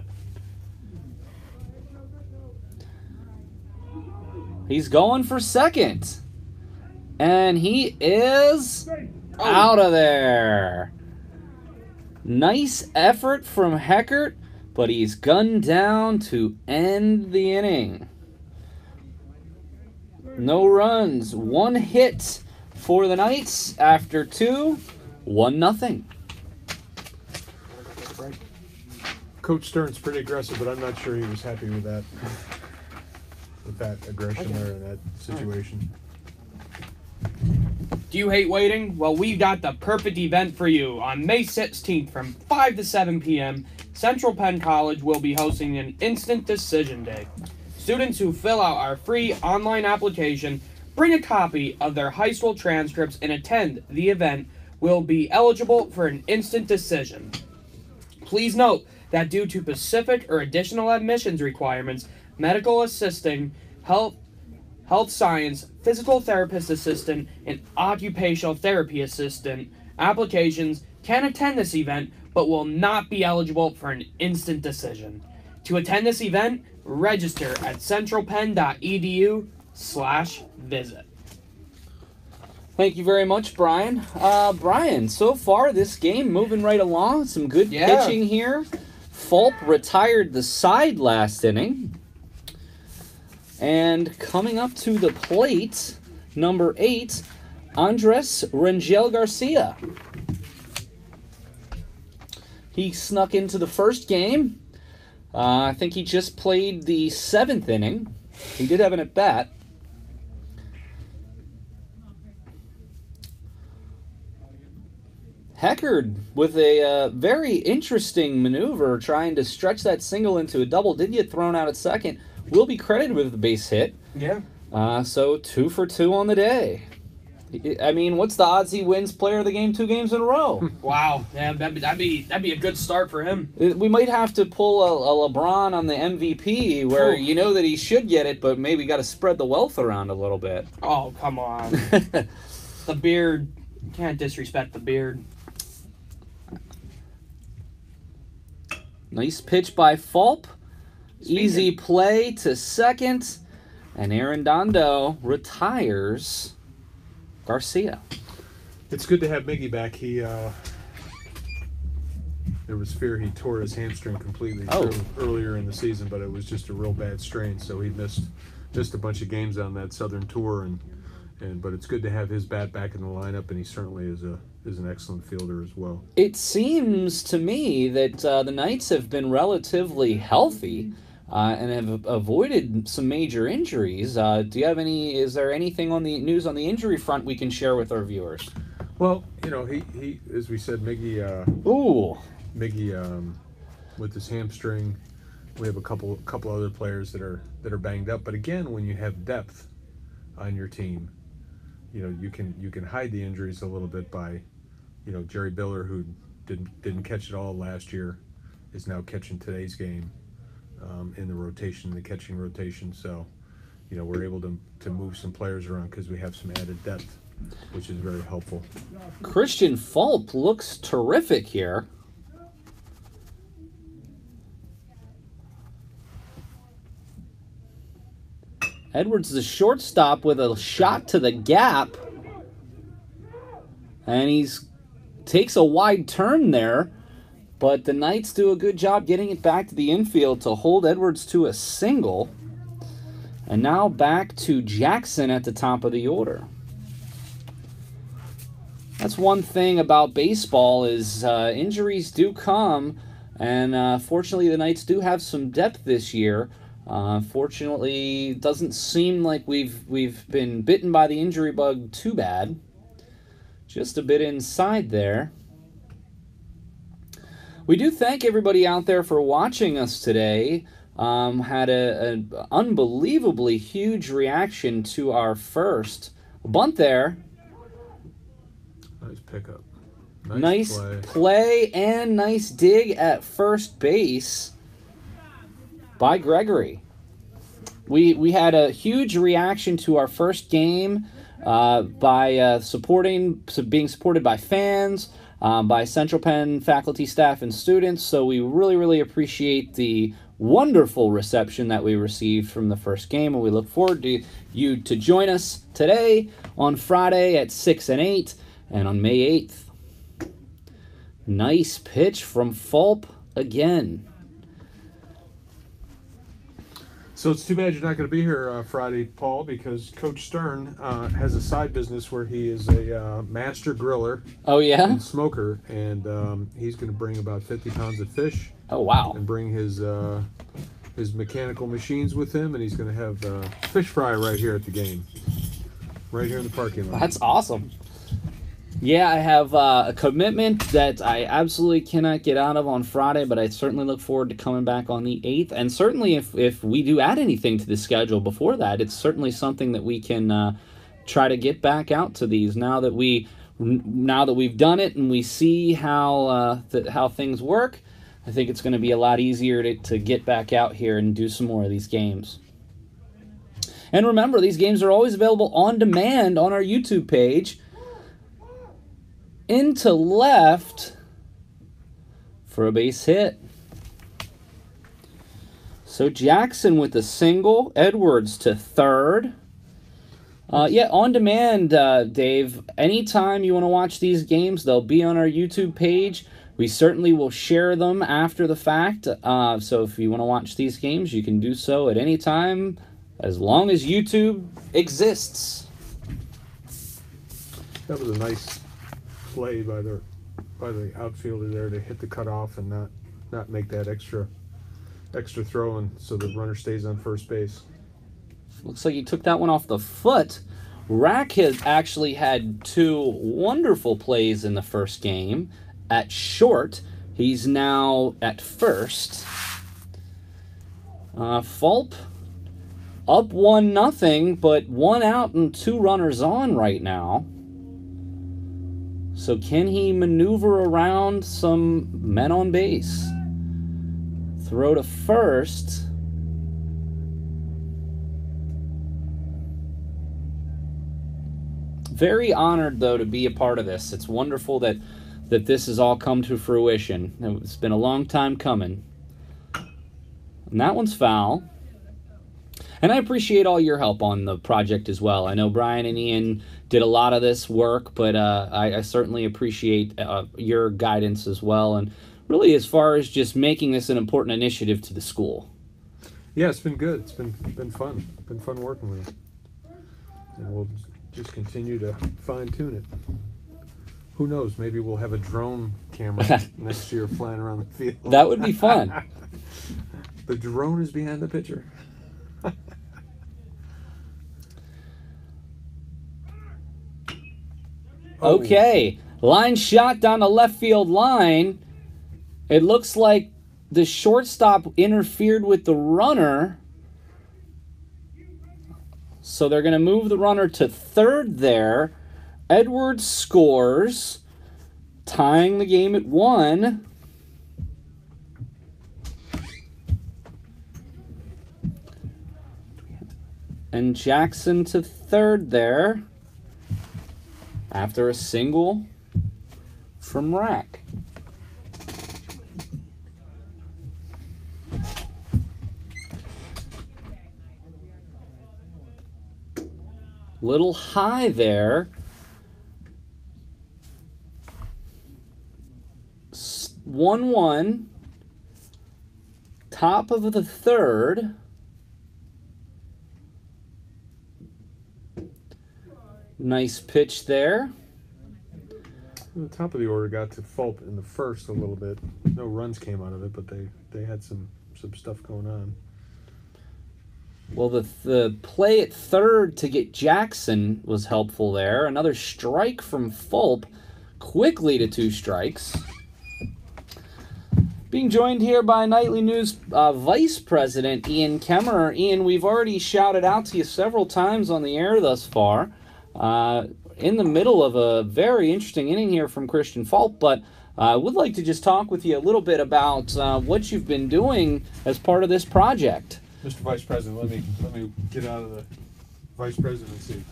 He's going for second. And he is out of there. Nice effort from Heckard, but he's gunned down to end the inning. No runs, 1 hit for the Knights after 2, 1-0. Coach Stern's pretty aggressive, but I'm not sure he was happy with that aggression there in that situation. Do Do you hate waiting? Well, we've got the perfect event for you. On May 16th from 5 to 7 p.m., Central Penn College will be hosting an Instant Decision Day. Students who fill out our free online application, bring a copy of their high school transcripts, and attend the event will be eligible for an instant decision. Please note that due to specific or additional admissions requirements, medical assisting, health science, physical therapist assistant, and occupational therapy assistant applications can attend this event but will not be eligible for an instant decision. To attend this event, register at centralpenn.edu/visit. Thank you very much, Brian. Brian, so far this game moving right along. Some good pitching here. Fulp retired the side last inning. And coming up to the plate, number 8, Andres Rangel Garcia. He snuck into the first game. I think he just played the 7th inning. He did have an at-bat. Heckard with a very interesting maneuver trying to stretch that single into a double. Did get thrown out at second. Will be credited with the base hit. Yeah. So 2 for 2 on the day. I mean, what's the odds he wins player of the game 2 games in a row? Wow. Yeah, that'd be a good start for him. We might have to pull a LeBron on the MVP where you know that he should get it, but maybe got to spread the wealth around a little bit. Oh, come on. The beard. You can't disrespect the beard. Nice pitch by Fulp. Easy play to second. And Arredondo retires Garcia. It's good to have Miggy back. There was fear he tore his hamstring completely earlier in the season, but it was just a real bad strain, so he missed a bunch of games on that Southern tour, but it's good to have his bat back in the lineup, and he certainly is an excellent fielder as well. It seems to me that the Knights have been relatively healthy and have avoided some major injuries. Do you have is there anything on the news on the injury front we can share with our viewers? Well, he as we said, Miggy with his hamstring. We have a couple other players that are banged up, but again, when you have depth on your team, you can hide the injuries a little bit by, Jerry Biller, who didn't catch it all last year, is now catching today's game in the rotation, the catching rotation. So, we're able to move some players around because we have some added depth, which is very helpful. Christian Fulp looks terrific here. Edwards, the shortstop, with a shot to the gap. And takes a wide turn there. But the Knights do a good job getting it back to the infield to hold Edwards to a single. And now back to Jackson at the top of the order. That's one thing about baseball is injuries do come. And fortunately, the Knights do have some depth this year. Fortunately, it doesn't seem like we've been bitten by the injury bug too bad. Just a bit inside there. We do thank everybody out there for watching us today. Had an unbelievably huge reaction to our first bunt there. Nice pickup. Nice play and nice dig at first base by Gregory. We had a huge reaction to our first game by being supported by fans, by Central Penn faculty, staff, and students. So we really, really appreciate the wonderful reception that we received from the first game, and we look forward to you to join us today on Friday at 6 and 8, and on May 8th. Nice pitch from Fulp again. So it's too bad you're not going to be here Friday, Paul, because Coach Stern has a side business where he is a master griller. Oh, yeah? And smoker, and he's going to bring about 50 pounds of fish. Oh, wow. And bring his mechanical machines with him, and he's going to have fish fry right here at the game. Right here in the parking lot. That's awesome. Yeah, I have a commitment that I absolutely cannot get out of on Friday, but I certainly look forward to coming back on the 8th. And certainly if we do add anything to the schedule before that, it's certainly something that we can try to get back out to these now that we've done it and we see how things work. I think it's going to be a lot easier to get back out here and do some more of these games. And remember, these games are always available on demand on our YouTube page. Into left for a base hit. So Jackson with a single. Edwards to third. Yeah, on demand, Dave. Anytime you want to watch these games, they'll be on our YouTube page. We certainly will share them after the fact. So if you want to watch these games, you can do so at any time, as long as YouTube exists. That was a nice play by the outfielder there to hit the cutoff and not make that extra throw, and so the runner stays on first base. Looks like he took that one off the foot. Rack has actually had 2 wonderful plays in the first game. At short, he's now at first. Fulp up 1-0, but 1 out and 2 runners on right now. So can he maneuver around some men on base? Throw to first. Very honored, though, to be a part of this. It's wonderful that this has all come to fruition. It's been a long time coming. And that one's foul. And I appreciate all your help on the project as well. I know Brian and Ian did a lot of this work, but I certainly appreciate your guidance as well. And really, as far as just making this an important initiative to the school. Yeah, it's been good. It's been fun. Been fun working with you. And we'll just continue to fine-tune it. Who knows? Maybe we'll have a drone camera next year flying around the field. That would be fun. The drone is behind the pitcher. Okay, line shot down the left field line. It looks like the shortstop interfered with the runner. So they're going to move the runner to third there. Edwards scores, tying the game at 1. And Jackson to third there after a single from Rack. Little high there. 1-1. Top of the third. Nice pitch there. The top of the order got to Fulp in the first a little bit. No runs came out of it, but they had some stuff going on. Well, the play at third to get Jackson was helpful there. Another strike from Fulp, quickly to 2 strikes. Being joined here by Nightly News Vice President Ian Kemmerer. Ian, we've already shouted out to you several times on the air thus far. In the middle of a very interesting inning here from Christian Fulp, but I would like to just talk with you a little bit about what you've been doing as part of this project. Mr. Vice President, let me get out of the Vice Presidency.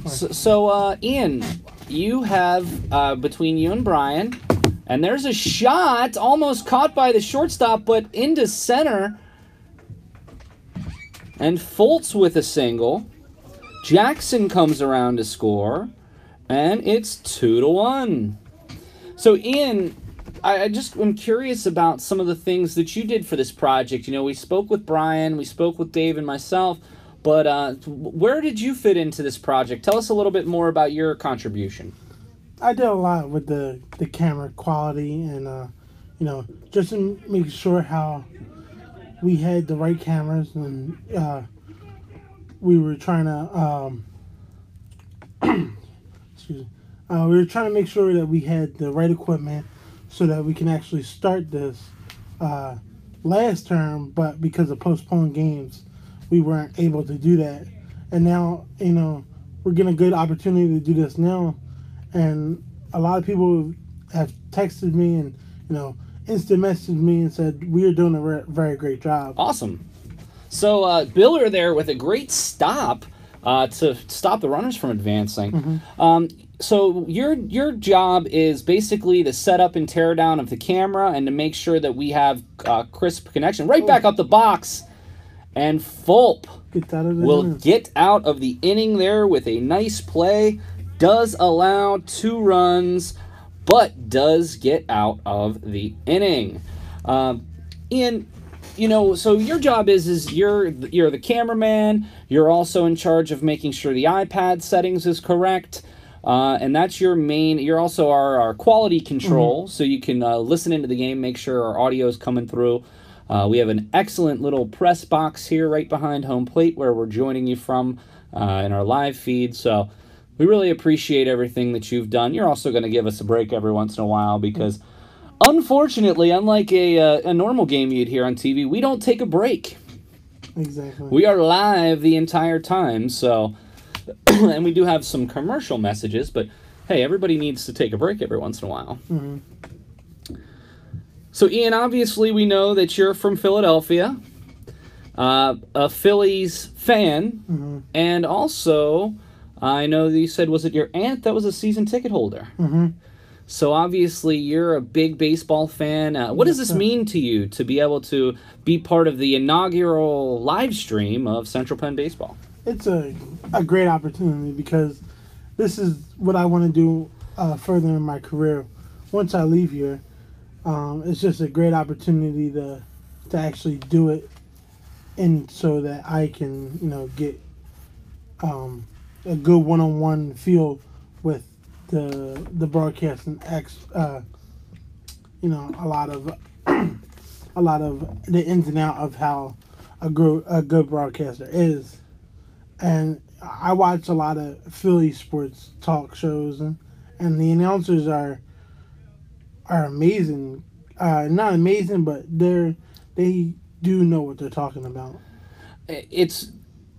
So Ian, you have, between you and Brian, and there's a shot almost caught by the shortstop, but into center. And Fultz with a single. Jackson comes around to score, and it's 2-1. So Ian, I'm curious about some of the things that you did for this project. You know, we spoke with Brian, we spoke with Dave and myself, but where did you fit into this project? Tell us a little bit more about your contribution. I did a lot with the camera quality and, you know, just to make sure how we had the right cameras and we were trying to, excuse me, We were trying to make sure that we had the right equipment so that we can actually start this last term, but because of postponed games, we weren't able to do that. And now, we're getting a good opportunity to do this now. And a lot of people have texted me and, instant messaged me and said, we are doing a very great job. Awesome. So, Biller there with a great stop to stop the runners from advancing. So your job is basically the setup and tear down of the camera and to make sure that we have crisp connection. Right back up the box. And Fulp will get out of the inning there with a nice play. Does allow 2 runs, but does get out of the inning. Ian, so your job is you're the cameraman. You're also in charge of making sure the iPad settings is correct. And that's your main. You're also our quality control, so you can listen into the game, make sure our audio is coming through. We have an excellent little press box here right behind home plate where we're joining you from in our live feed. So we really appreciate everything that you've done. You're also going to give us a break every once in a while because, unfortunately, unlike a normal game you'd hear on TV, we don't take a break. Exactly. We are live the entire time, so... and we do have some commercial messages, but hey, everybody needs to take a break every once in a while. So, Ian, obviously we know that you're from Philadelphia, a Phillies fan, and also I know that you said, was it your aunt that was a season ticket holder? So obviously you're a big baseball fan. What does this mean to you to be able to be part of the inaugural live stream of Central Penn Baseball? It's a great opportunity because this is what I want to do further in my career. Once I leave here, it's just a great opportunity to actually do it, and so that I can get a good one-on-one feel with the broadcast and a lot of the ins and outs of how a good broadcaster is. And I watch a lot of Philly sports talk shows, and the announcers are amazing. Not amazing, but they do know what they're talking about.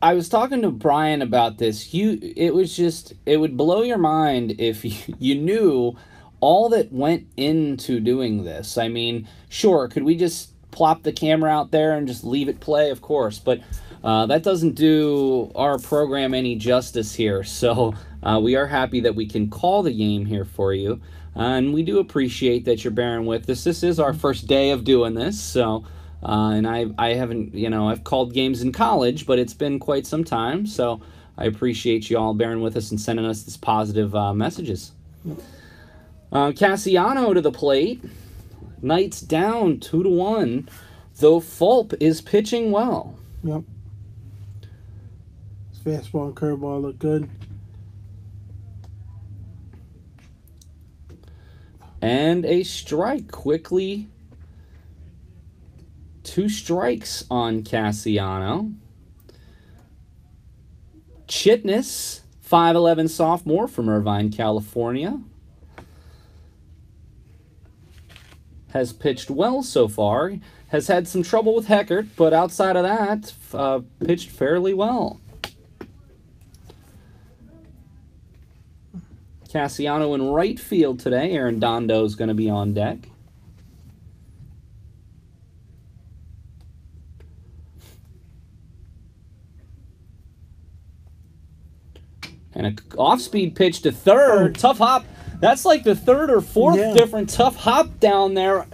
I was talking to Brian about this. It would blow your mind if you knew all that went into doing this. I mean, sure, could we just plop the camera out there and just leave it play? Of course, but that doesn't do our program any justice here. So we are happy that we can call the game here for you. And we do appreciate that you're bearing with us. This is our first day of doing this. So, and I haven't, I've called games in college, but it's been quite some time. So I appreciate you all bearing with us and sending us this positive messages. Cassiano to the plate. Knights down 2-1, though Fulp is pitching well. Yep. His fastball and curveball look good. And a strike quickly. 2 strikes on Cassiano. Chitness, 5'11" sophomore from Irvine, California, has pitched well so far. Has had some trouble with Heckert, but outside of that, pitched fairly well. Cassiano in right field today. Aaron Dondo is going to be on deck. And an off-speed pitch to third. Tough hop. That's like the third or fourth different tough hop down there.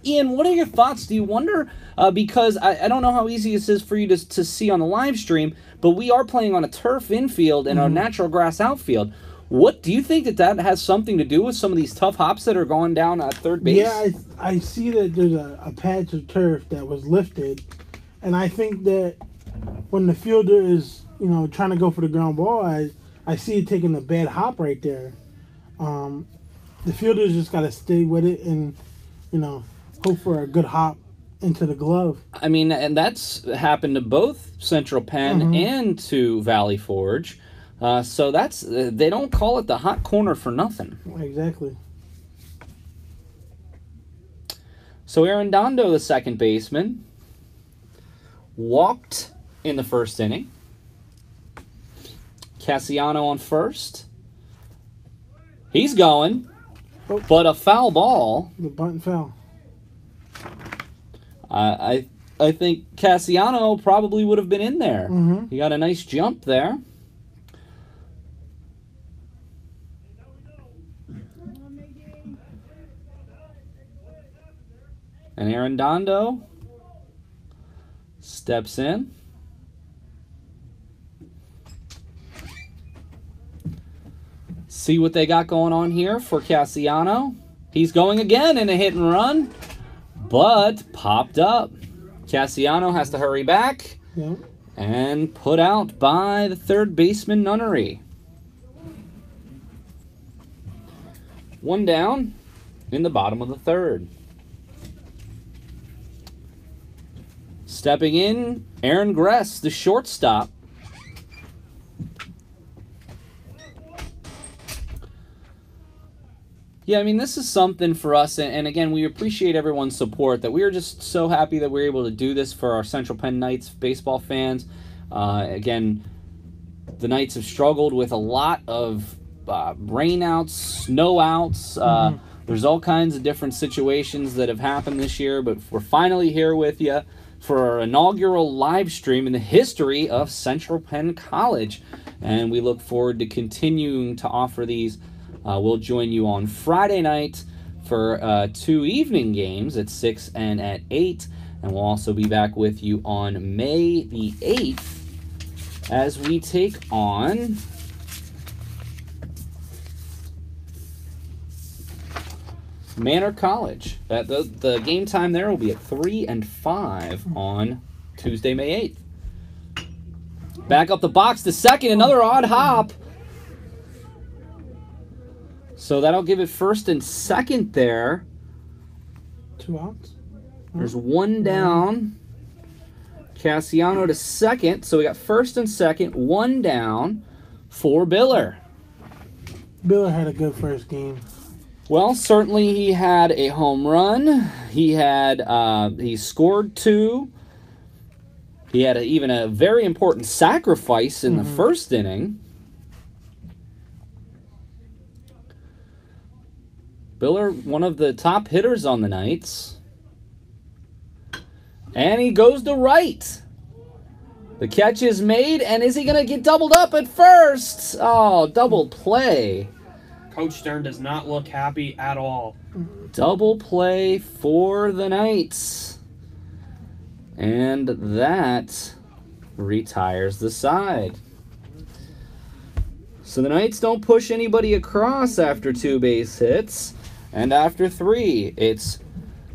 Ian, what are your thoughts? Do you wonder, because I don't know how easy this is for you to see on the live stream, but we are playing on a turf infield and a natural grass outfield. What do you think that has something to do with some of these tough hops that are going down at third base? Yeah, I see that there's a patch of turf that was lifted, and I think that when the fielder is trying to go for the ground ball, I see it taking a bad hop right there. The fielder's just got to stay with it and hope for a good hop into the glove. I mean, and that's happened to both Central Penn and to Valley Forge. So that's they don't call it the hot corner for nothing. Exactly. So Arredondo, the second baseman, walked in the first inning. Cassiano on first. He's going, but a foul ball. The bunt fell. I think Cassiano probably would have been in there. Mm-hmm. He got a nice jump there. And Arredondo steps in. See what they got going on here for Cassiano. He's going again in a hit and run, but popped up. Cassiano has to hurry back and put out by the third baseman, Nunnery. One down in the bottom of the third. Stepping in, Aaron Gress, the shortstop. Yeah, I mean, this is something for us, and again, we appreciate everyone's support, that we are just so happy that we're able to do this for our Central Penn Knights baseball fans. Again, the Knights have struggled with a lot of rainouts, snowouts. There's all kinds of different situations that have happened this year, but we're finally here with you for our inaugural live stream in the history of Central Penn College, and we look forward to continuing to offer these. We'll join you on Friday night for 2 evening games at 6 and at 8. And we'll also be back with you on May the 8th as we take on Manor College. The game time there will be at 3 and 5 on Tuesday, May 8th. Back up the box to second, another odd hop. So that'll give it first and second there. 2 outs. There's one down. Cassiano to second. So we got first and second, one down for Biller. Biller had a good first game. Well, certainly he had a home run. He scored 2. He had even a very important sacrifice in the first inning. Biller, one of the top hitters on the Knights. And he goes to right. The catch is made, and is he going to get doubled up at first? Oh, double play. Coach Stern does not look happy at all. Double play for the Knights. And that retires the side. So the Knights don't push anybody across after 2 base hits. And after 3, it's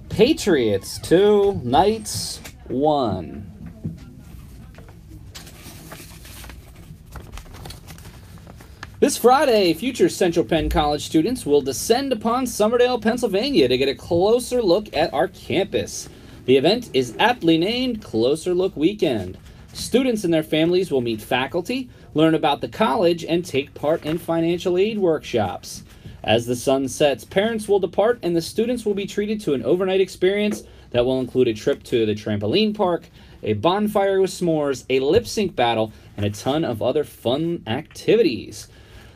Patriots 2, Knights 1. This Friday, future Central Penn College students will descend upon Somerdale, Pennsylvania to get a closer look at our campus. The event is aptly named Closer Look Weekend. Students and their families will meet faculty, learn about the college, and take part in financial aid workshops. As the sun sets, parents will depart and the students will be treated to an overnight experience that will include a trip to the trampoline park, a bonfire with s'mores, a lip sync battle, and a ton of other fun activities.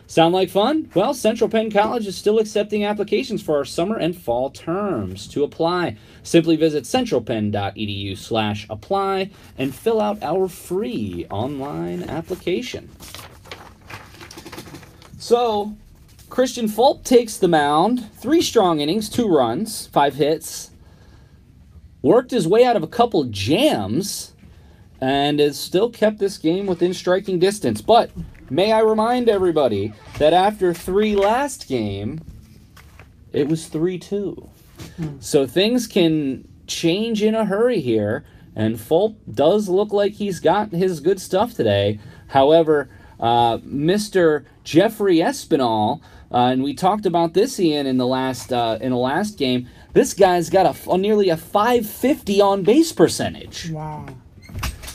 Sound like fun? Well, Central Penn College is still accepting applications for our summer and fall terms. To apply, simply visit centralpenn.edu/apply and fill out our free online application. So, Christian Fulp takes the mound, 3 strong innings, 2 runs, 5 hits. Worked his way out of a couple jams and has still kept this game within striking distance. But may I remind everybody that after 3 last game, it was 3-2. So things can change in a hurry here, and Fulp does look like he's got his good stuff today. However, Mr. Jeffrey Espinal, and we talked about this, Ian, in the last game. This guy's got nearly a .550 on base percentage. Wow.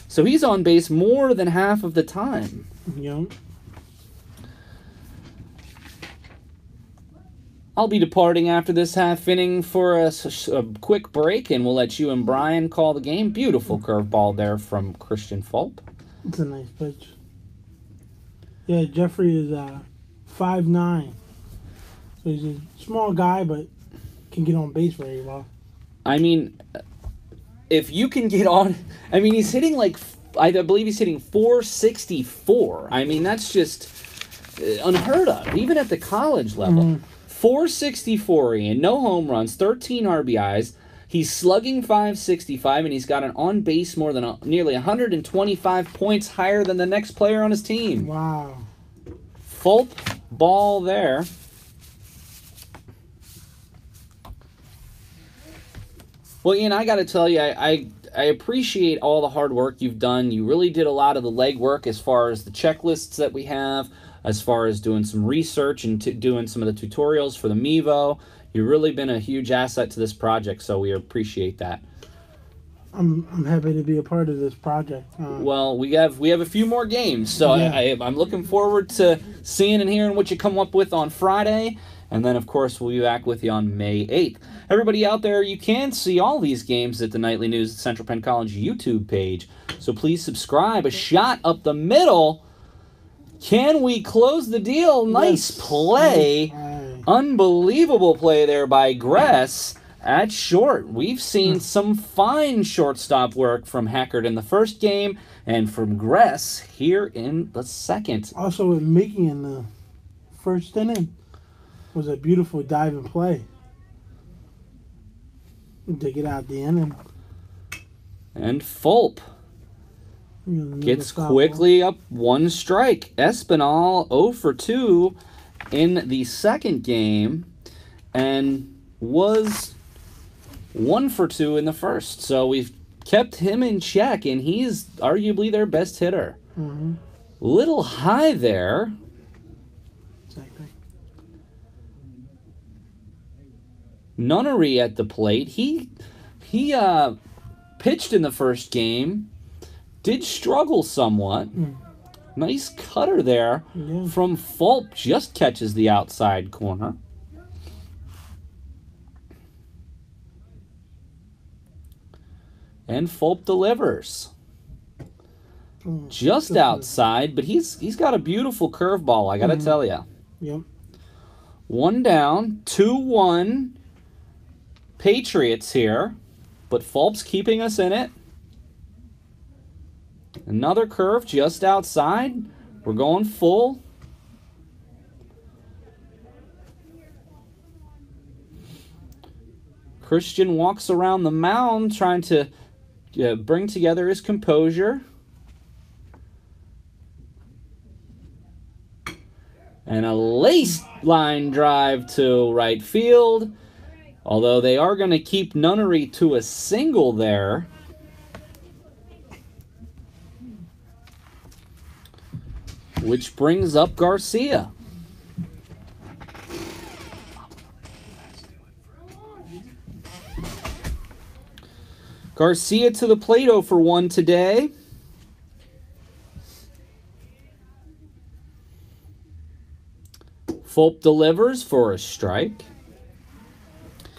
So he's on base more than half of the time. Yep. I'll be departing after this half inning for a quick break, and we'll let you and Brian call the game. Beautiful curveball there from Christian Fulp. It's a nice pitch. Yeah, Jeffrey is 5'9". So he's a small guy, but can get on base very well. I mean, if you can get on... I mean, he's hitting like... I believe he's hitting 464. I mean, that's just unheard of, even at the college level. Mm-hmm. 464 and no home runs, 13 RBIs. He's slugging 565, and he's got an on-base more than nearly 125 points higher than the next player on his team. Wow. Fulp ball there. Well, Ian, I got to tell you, I appreciate all the hard work you've done. You really did a lot of the legwork as far as the checklists that we have, as far as doing some research and doing some of the tutorials for the Mevo. You've really been a huge asset to this project, so we appreciate that. I'm happy to be a part of this project. Well, we have a few more games, so yeah. I'm looking forward to seeing and hearing what you come up with on Friday. And then, of course, we'll be back with you on May 8th. Everybody out there, you can see all these games at the Nightly News at Central Penn College YouTube page. So please subscribe. A shot up the middle. Can we close the deal? Nice play. Unbelievable play there by Gress at short. We've seen some fine shortstop work from Hackert in the first game and from Gress here in the second. Also, with Mickey in the first inning was a beautiful dive and play to get out the inning. And Fulp gets quickly up one strike. Espinal 0 for 2 in the second game and was 1 for 2 in the first. So we've kept him in check, and he's arguably their best hitter. Mm-hmm. Little high there. Exactly. Nunnery at the plate. He pitched in the first game. Did struggle somewhat. Nice cutter there from Fulp. Just catches the outside corner. And Fulp delivers. Just outside, but he's got a beautiful curveball, I got to tell you. Yep. 1 down, 2-1 Patriots here, but Fulp's keeping us in it. Another curve just outside. We're going full. Christian walks around the mound trying to bring together his composure. And a lace line drive to right field. Although they are going to keep Nunnery to a single there. Which brings up Garcia. Garcia to the plate 0 for 1 today. Fulp delivers for a strike.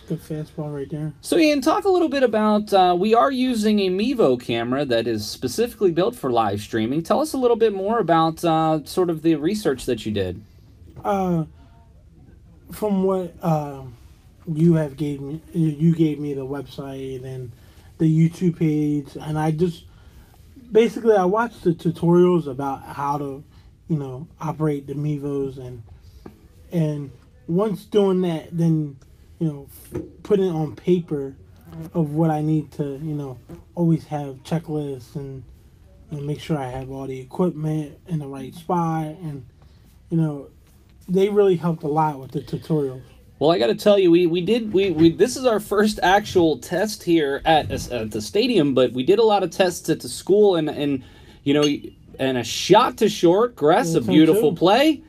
Good fastball right there. So Ian, talk a little bit about, we are using a Mevo camera that is specifically built for live streaming. Tell us a little bit more about sort of the research that you did. From what you gave me the website and the YouTube page, and I just basically I watched the tutorials about how to, operate the Mevos, and once doing that, then put it on paper of what I need to, always have checklists and make sure I have all the equipment in the right spot. And, they really helped a lot with the tutorials. Well, I got to tell you, we this is our first actual test here at the stadium, but we did a lot of tests at the school, and a shot to short, Gress, a beautiful play.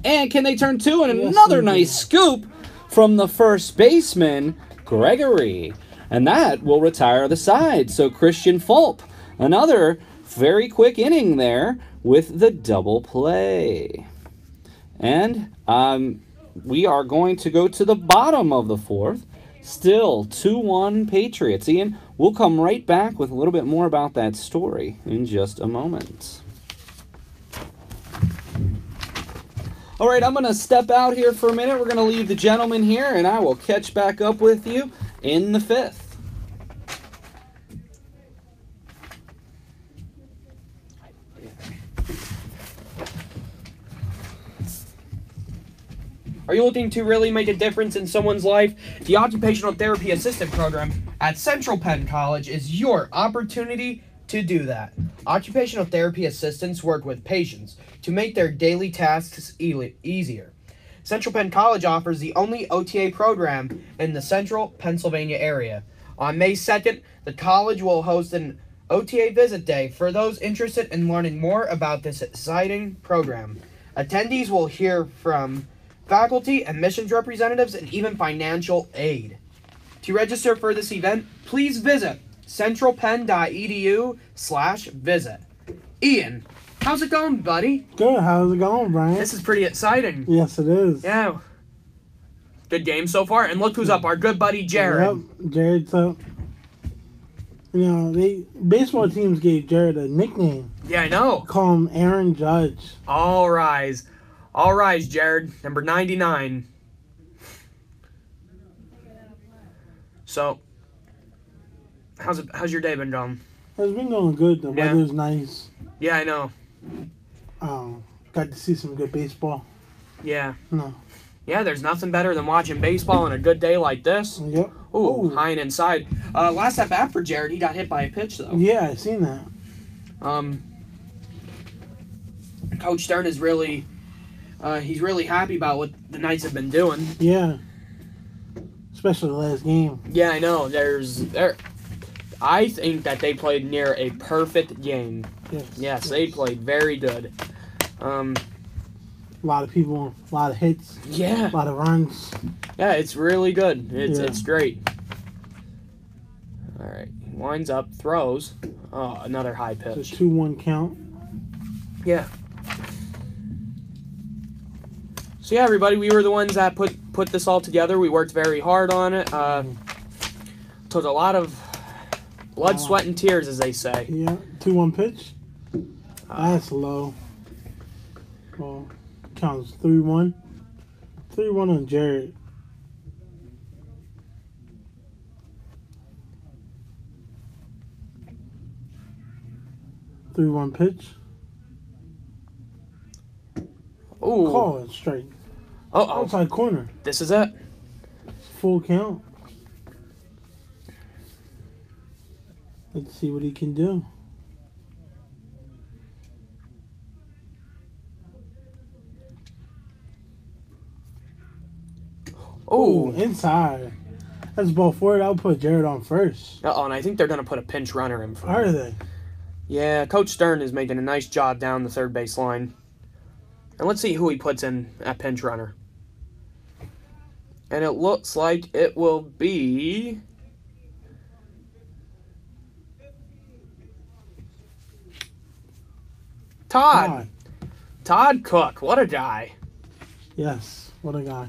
And can they turn 2? And another nice scoop from the first baseman, Gregory. And that will retire the side. So Christian Fulp, another very quick inning there with the double play. And we are going to go to the bottom of the fourth. Still 2-1 Patriots. Ian, we'll come right back with a little bit more about that story in just a moment. All right, I'm going to step out here for a minute. We're going to leave the gentleman here, and I will catch back up with you in the fifth. Are you looking to really make a difference in someone's life? The Occupational Therapy Assistant Program at Central Penn College is your opportunity to do that. Occupational therapy assistants work with patients to make their daily tasks easier. Central Penn College offers the only OTA program in the central Pennsylvania area. On May 2nd, the college will host an OTA Visit Day for those interested in learning more about this exciting program. Attendees will hear from faculty, admissions representatives, and even financial aid. To register for this event, please visit centralpenn.edu/visit. Ian, how's it going, buddy? Good. How's it going, Brian? This is pretty exciting. Yes, it is. Yeah. Good game so far. And look who's up, our good buddy Jared. Yep, Jared's up. You know, baseball teams gave Jared a nickname. Yeah, I know. Call him Aaron Judge. All rise. All rise, Jared. Number 99. So, how's your day been going? It's been going good. The weather's nice. Yeah, I know. Got to see some good baseball. Yeah. No. Yeah, there's nothing better than watching baseball on a good day like this. Yep. Ooh, high and inside. Last at bat for Jared, he got hit by a pitch, though. Yeah, I seen that. Coach Stern is really... he's really happy about what the Knights have been doing. Yeah. Especially the last game. Yeah, I know. I think that they played near a perfect game. Yes, they played very good. A lot of people, a lot of hits. Yeah. A lot of runs. Yeah, it's really good. It's great. All right. Winds up, throws. Oh, another high pitch. It's a 2-1 count. Yeah. So yeah, everybody, we were the ones that put this all together. We worked very hard on it. Took a lot of blood, sweat, and tears, as they say. Yeah, 2-1 pitch. That's low. Well, counts 3-1. 3-1 on Jared. Three-one pitch. Ooh. Call it straight. Uh-oh. Outside corner. This is it. Full count. Let's see what he can do. Oh, inside. That's ball forward. I'll put Jared on first. Uh-oh, and I think they're going to put a pinch runner in for him. Are they? Yeah, Coach Stern is making a nice job down the third base line. And let's see who he puts in at pinch runner. And it looks like it will be... Todd. Todd Cook. What a guy. Yes, what a guy.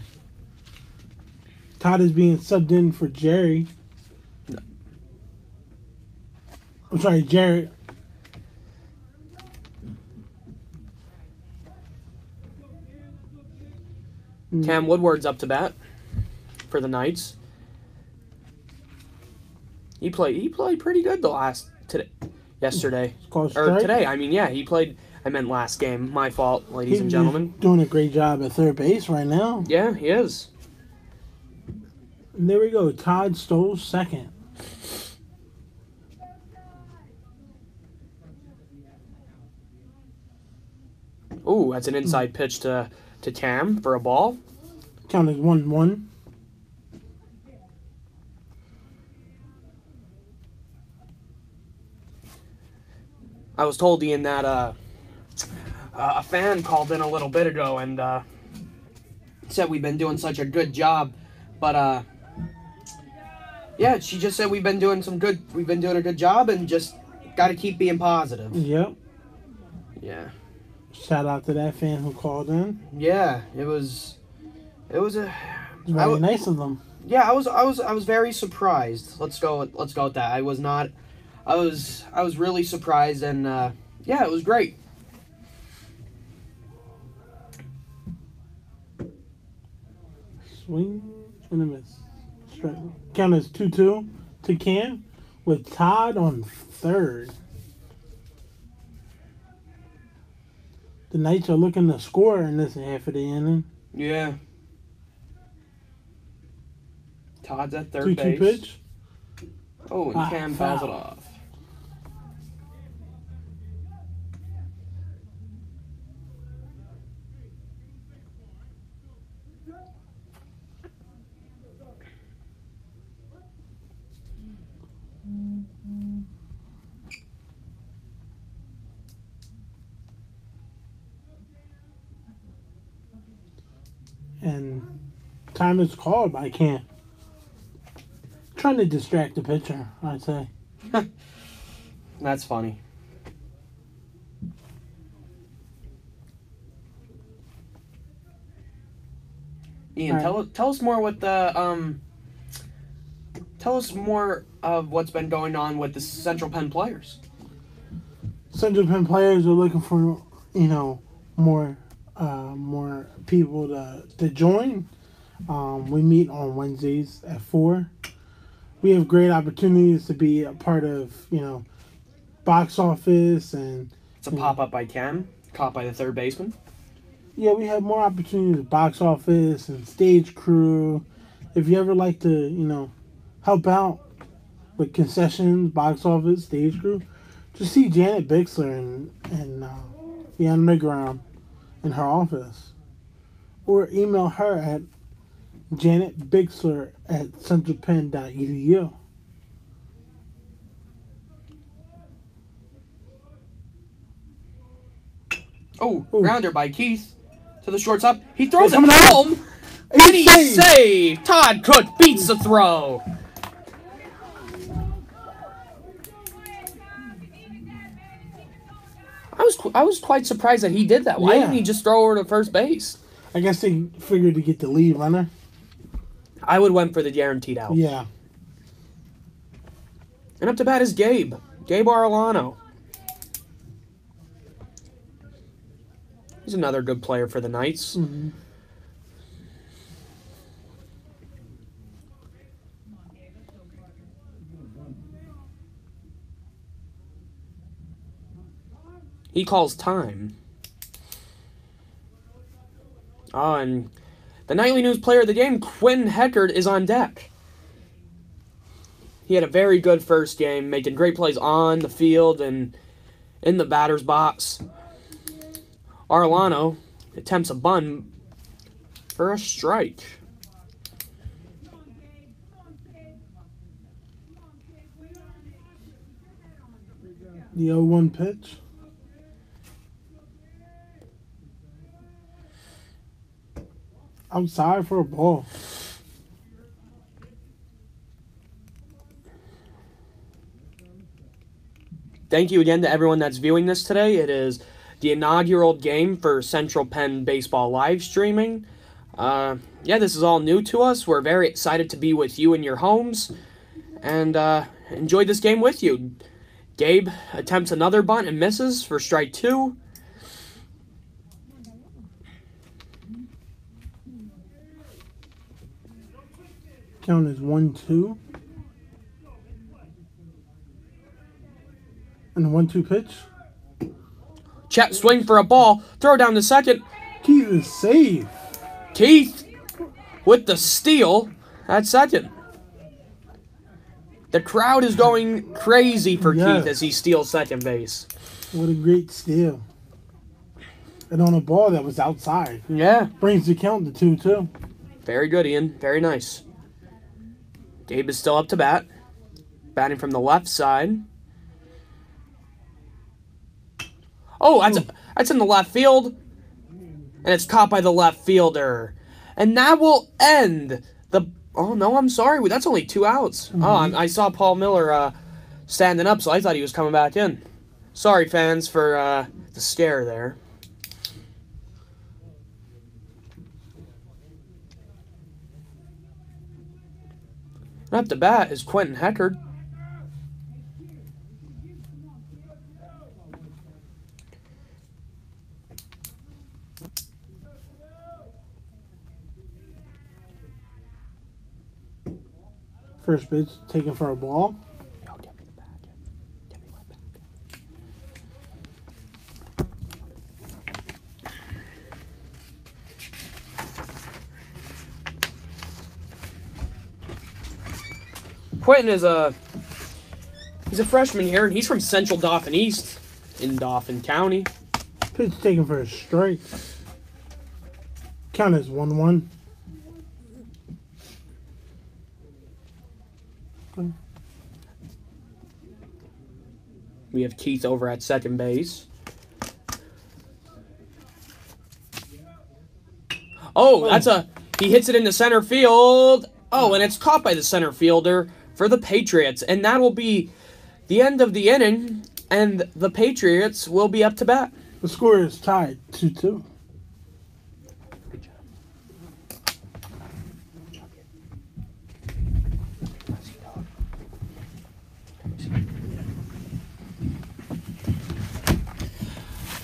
Todd is being subbed in for Jerry. No. I'm sorry, Jared. Cam Woodward's up to bat for the Knights. He played pretty good yesterday. Or today. I mean, yeah, he played. I meant last game. My fault, ladies and gentlemen. Doing a great job at third base right now. Yeah, he is. And there we go. Todd stole second. Ooh, that's an inside pitch to Cam for a ball. Count is 1-1. I was told, Ian, that a fan called in a little bit ago and said we've been doing such a good job, but yeah, she just said we've been doing a good job and just got to keep being positive. Yep. Yeah. Shout out to that fan who called in. Yeah, it was It was a Very nice of them. yeah. I was very surprised. Let's go with that. I was not. I was really surprised, and yeah, it was great. Swing and a miss. Strike. Count as 2-2 to Can with Todd on third. The Knights are looking to score in this half of the inning. Yeah. Todd's at third 2-2 base. pitch. Oh, and Cam fouls it foul. off. And time is called by Can. Trying to distract the pitcher, I'd say. That's funny. Ian, tell us more what the tell us more of what's been going on with the Central Penn players. Central Penn players are looking for, more people to join. We meet on Wednesdays at 4. We have great opportunities to be a part of, box office and. It's a pop up by Cam, caught by the third baseman. Yeah, we have more opportunities at box office and stage crew. If you ever like to, help out with concessions, box office, stage crew, just see Janet Bixler and the underground in her office. Or email her at janetbixler@centralpenn.edu. Oh, Ooh. grounder by Keith to the shortstop. He throws it coming out. home. And he's saved. Todd Cook beats the throw. I was quite surprised that he did that. Why Yeah. didn't he just throw over to first base? I guess they figured to get the lead runner. I would went for the guaranteed out. Yeah. And up to bat is Gabe Arellano. He's another good player for the Knights. Mm-hmm. He calls time. Oh, and the Nightly News player of the game, Quinn Heckard, is on deck. He had a very good first game, making great plays on the field and in the batter's box. Arellano attempts a bunt for a strike. The 0-1 pitch. Outside for a ball. Thank you again to everyone that's viewing this today. It is the inaugural game for Central Penn Baseball live streaming. Yeah, this is all new to us. We're very excited to be with you in your homes and enjoy this game with you. Gabe attempts another bunt and misses for strike 2. Count is 1-2. And a 1-2 pitch. Chet swing for a ball. Throw down to second. Keith is safe. Keith with the steal at second. The crowd is going crazy for Yes. Keith as he steals second base. What a great steal. And on a ball that was outside. Yeah. Brings the count to 2-2. Very good, Ian. Very nice. Gabe is still up to bat. Batting from the left side. Oh, that's in the left field. And it's caught by the left fielder. And that will end the... Oh, no, I'm sorry. That's only 2 outs. Mm-hmm. Oh, I saw Paul Miller standing up, so I thought he was coming back in. Sorry, fans, for the scare there. Up to bat is Quentin Heckard. First pitch taken for a ball. Quentin is he's a freshman here, and he's from Central Dauphin East in Dauphin County. Pitch taken for a strike. Count as 1-1. We have Keith over at second base. Oh, he hits it into center field. Oh, and it's caught by the center fielder for the Patriots. And that will be the end of the inning, and the Patriots will be up to bat. The score is tied 2-2.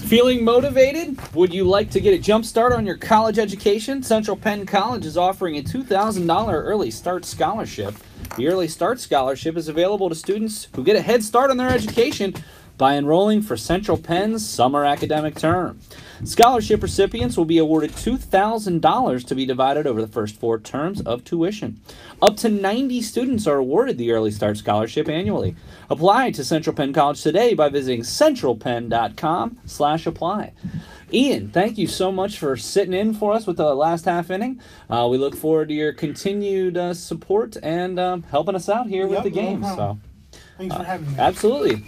Feeling motivated? Would you like to get a jump start on your college education? Central Penn College is offering a $2,000 early start scholarship. The early start scholarship is available to students who get a head start on their education by enrolling for Central Penn's summer academic term. Scholarship recipients will be awarded $2,000 to be divided over the first 4 terms of tuition. Up to 90 students are awarded the Early Start Scholarship annually. Apply to Central Penn College today by visiting centralpenn.com/apply. Ian, thank you so much for sitting in for us with the last half inning. We look forward to your continued support and helping us out here with the game. Thanks for having me. Absolutely.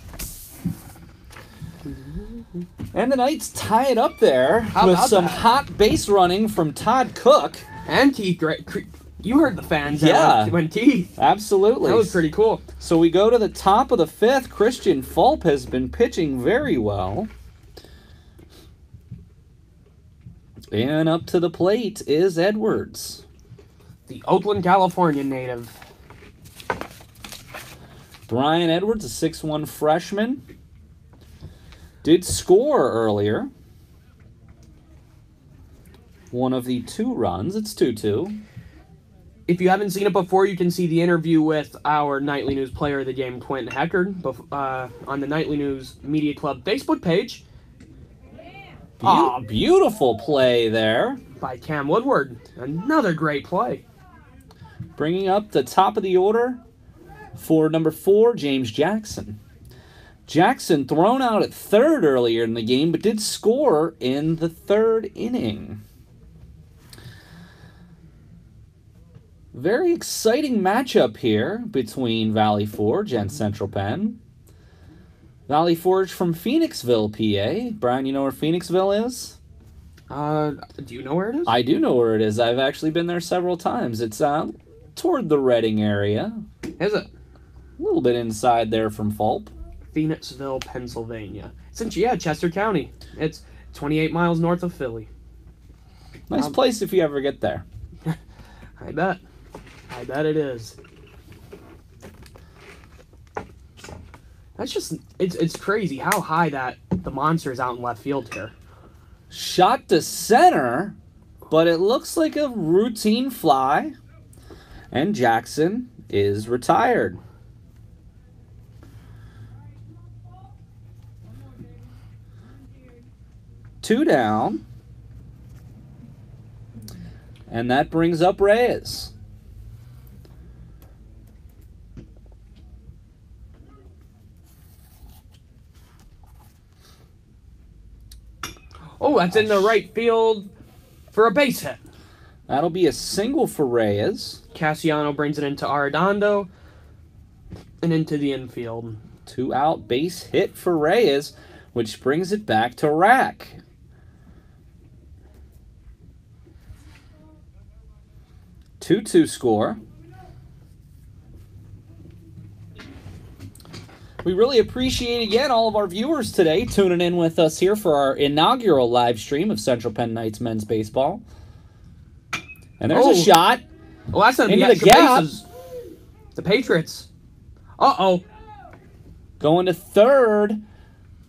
And the Knights tie it up there with some hot base running from Todd Cook. And Keith, you heard the fans. Yeah. When Keith. Absolutely. That was pretty cool. So we go to the top of the 5th. Christian Fulp has been pitching very well. And up to the plate is Edwards. The Oakland, California native. Brian Edwards, a 6'1" freshman. Did score earlier. One of the 2 runs. It's 2-2. If you haven't seen it before, you can see the interview with our Nightly News player of the game, Quentin Heckard, on the Nightly News Media Club Facebook page. Beautiful play there. By Cam Woodward. Another great play. Bringing up the top of the order for number 4, James Jackson. Jackson thrown out at third earlier in the game, but did score in the 3rd inning. Very exciting matchup here between Valley Forge and Central Penn. Valley Forge from Phoenixville, PA. Brian, you know where Phoenixville is? Do you know where it is? I do know where it is. I've actually been there several times. It's toward the Reading area. Is it? A little bit inside there from Fulp. Phoenixville, Pennsylvania. Chester County. It's 28 miles north of Philly. Nice place if you ever get there. I bet it is. That's just, it's crazy how high the monster is out in left field here. Shot to center, but it looks like a routine fly. And Jackson is retired. Two down. And that brings up Reyes. Oh, that's in the right field for a base hit. That'll be a single for Reyes. Cassiano brings it into Arredondo and into the infield. 2 out base hit for Reyes, which brings it back to Rack. Two score. We really appreciate, again, all of our viewers today tuning in with us here for our inaugural live stream of Central Penn Knights men's baseball. And there's a shot Well, that's into the gap. The Patriots. Uh-oh. Going to third.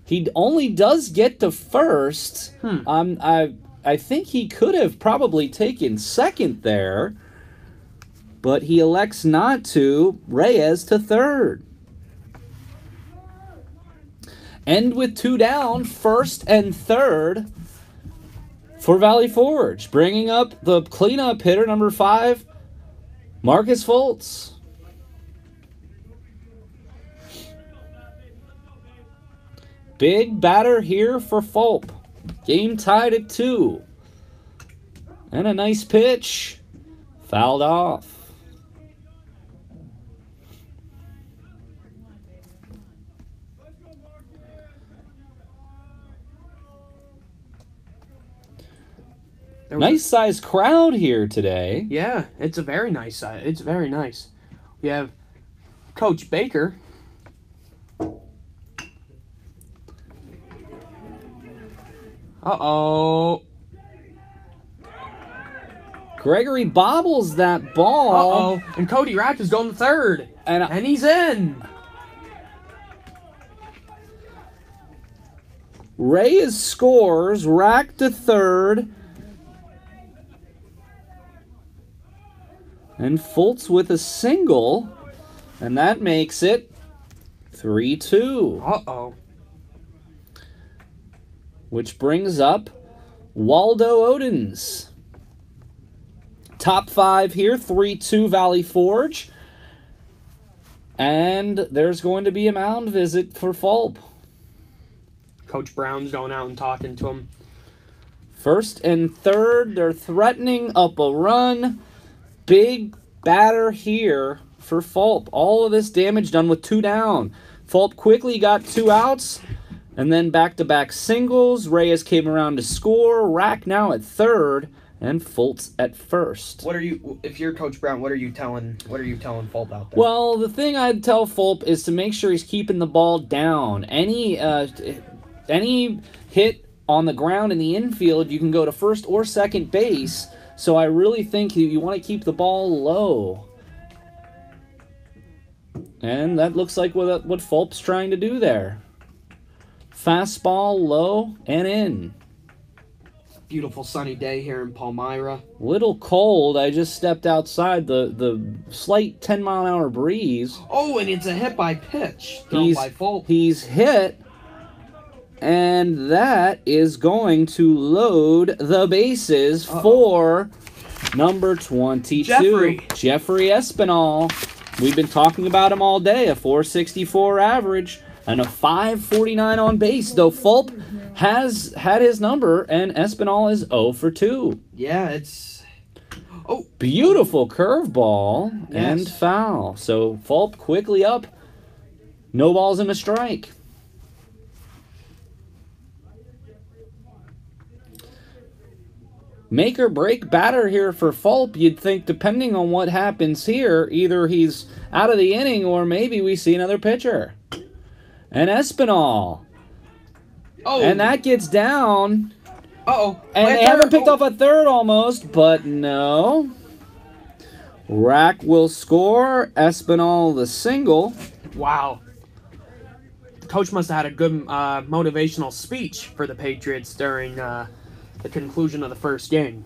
He only does get to first. I think he could have probably taken second there, but he elects not to. Reyes to third. End with 2 down, first and third for Valley Forge. Bringing up the cleanup hitter, number 5, Marcus Fultz. Big batter here for Fulp. Game tied at 2. And a nice pitch. Fouled off. Nice sized crowd here today. Yeah, it's a very nice side. It's very nice. We have Coach Baker. Uh-oh. Gregory bobbles that ball. Uh-oh. And Cody Rack is going to third. And he's in. Reyes scores. Rack to third. And Fultz with a single. And that makes it 3-2. Uh-oh. Which brings up Waldo Odens. Top 5 here, 3-2 Valley Forge. And there's going to be a mound visit for Fulp. Coach Brown's going out and talking to him. First and third, they're threatening up a run. Big batter here for Fulp. All of this damage done with 2 down. Fulp quickly got 2 outs. And then back-to-back singles. Reyes came around to score. Rack now at third. And Fultz at first. What are you, if you're Coach Brown, what are you telling Fulp out there? Well, the thing I'd tell Fulp is to make sure he's keeping the ball down. Any hit on the ground in the infield, you can go to first or second base. So I really think you want to keep the ball low. And that looks like what Fulp's trying to do there. Fastball low and in. Beautiful sunny day here in Palmyra. Little cold. I just stepped outside. The slight 10-mile-an-hour breeze. Oh, and it's a hit by pitch thrown by Fulp. He's hit. And that is going to load the bases for number 22. Jeffrey Espinal. We've been talking about him all day. A 464 average and a 549 on base. Though Fulp has had his number and Espinal is 0 for 2. Yeah, it's... Oh. Beautiful curveball and foul. So Fulp quickly up. No balls and a strike. Make or break batter here for Fulp. You'd think, depending on what happens here, either he's out of the inning or maybe we see another pitcher. And Espinal. Oh. And that gets down. Uh-oh. And they haven't picked off a third almost, but no. Rack will score. Espinal the single. Wow. Coach must have had a good motivational speech for the Patriots during the conclusion of the first game.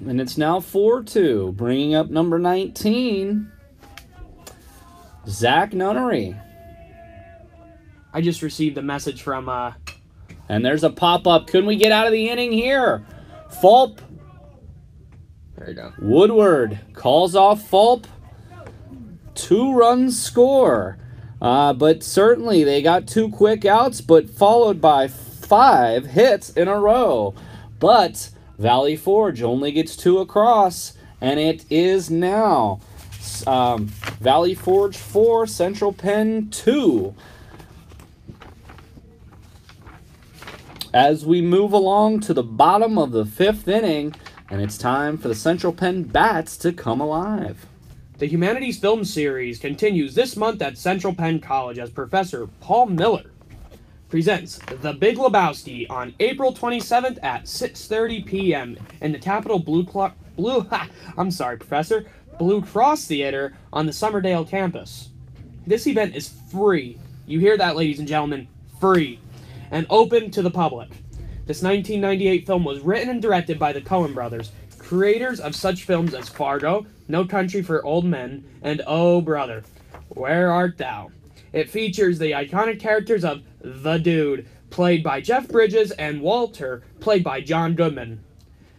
And it's now 4-2, bringing up number 19, Zach Nunnery. I just received a message from... And there's a pop-up. Couldn't we get out of the inning here? Fulp. There you go. Woodward calls off Fulp. 2-run score. But certainly they got 2 quick outs, but followed by 5 hits in a row. But Valley Forge only gets 2 across, and it is now Valley Forge 4, Central Penn 2. As we move along to the bottom of the 5th inning, and it's time for the Central Penn Bats to come alive. The Humanities Film Series continues this month at Central Penn College as Professor Paul Miller presents The Big Lebowski on April 27th at 6:30 p.m. in the Capitol Professor Blue Cross Theater on the Summerdale campus. This event is free. You hear that, ladies and gentlemen? Free. And open to the public. This 1998 film was written and directed by the Coen brothers, creators of such films as Fargo, No Country for Old Men, and Oh Brother, Where Art Thou? It features the iconic characters of The Dude, played by Jeff Bridges, and Walter, played by John Goodman.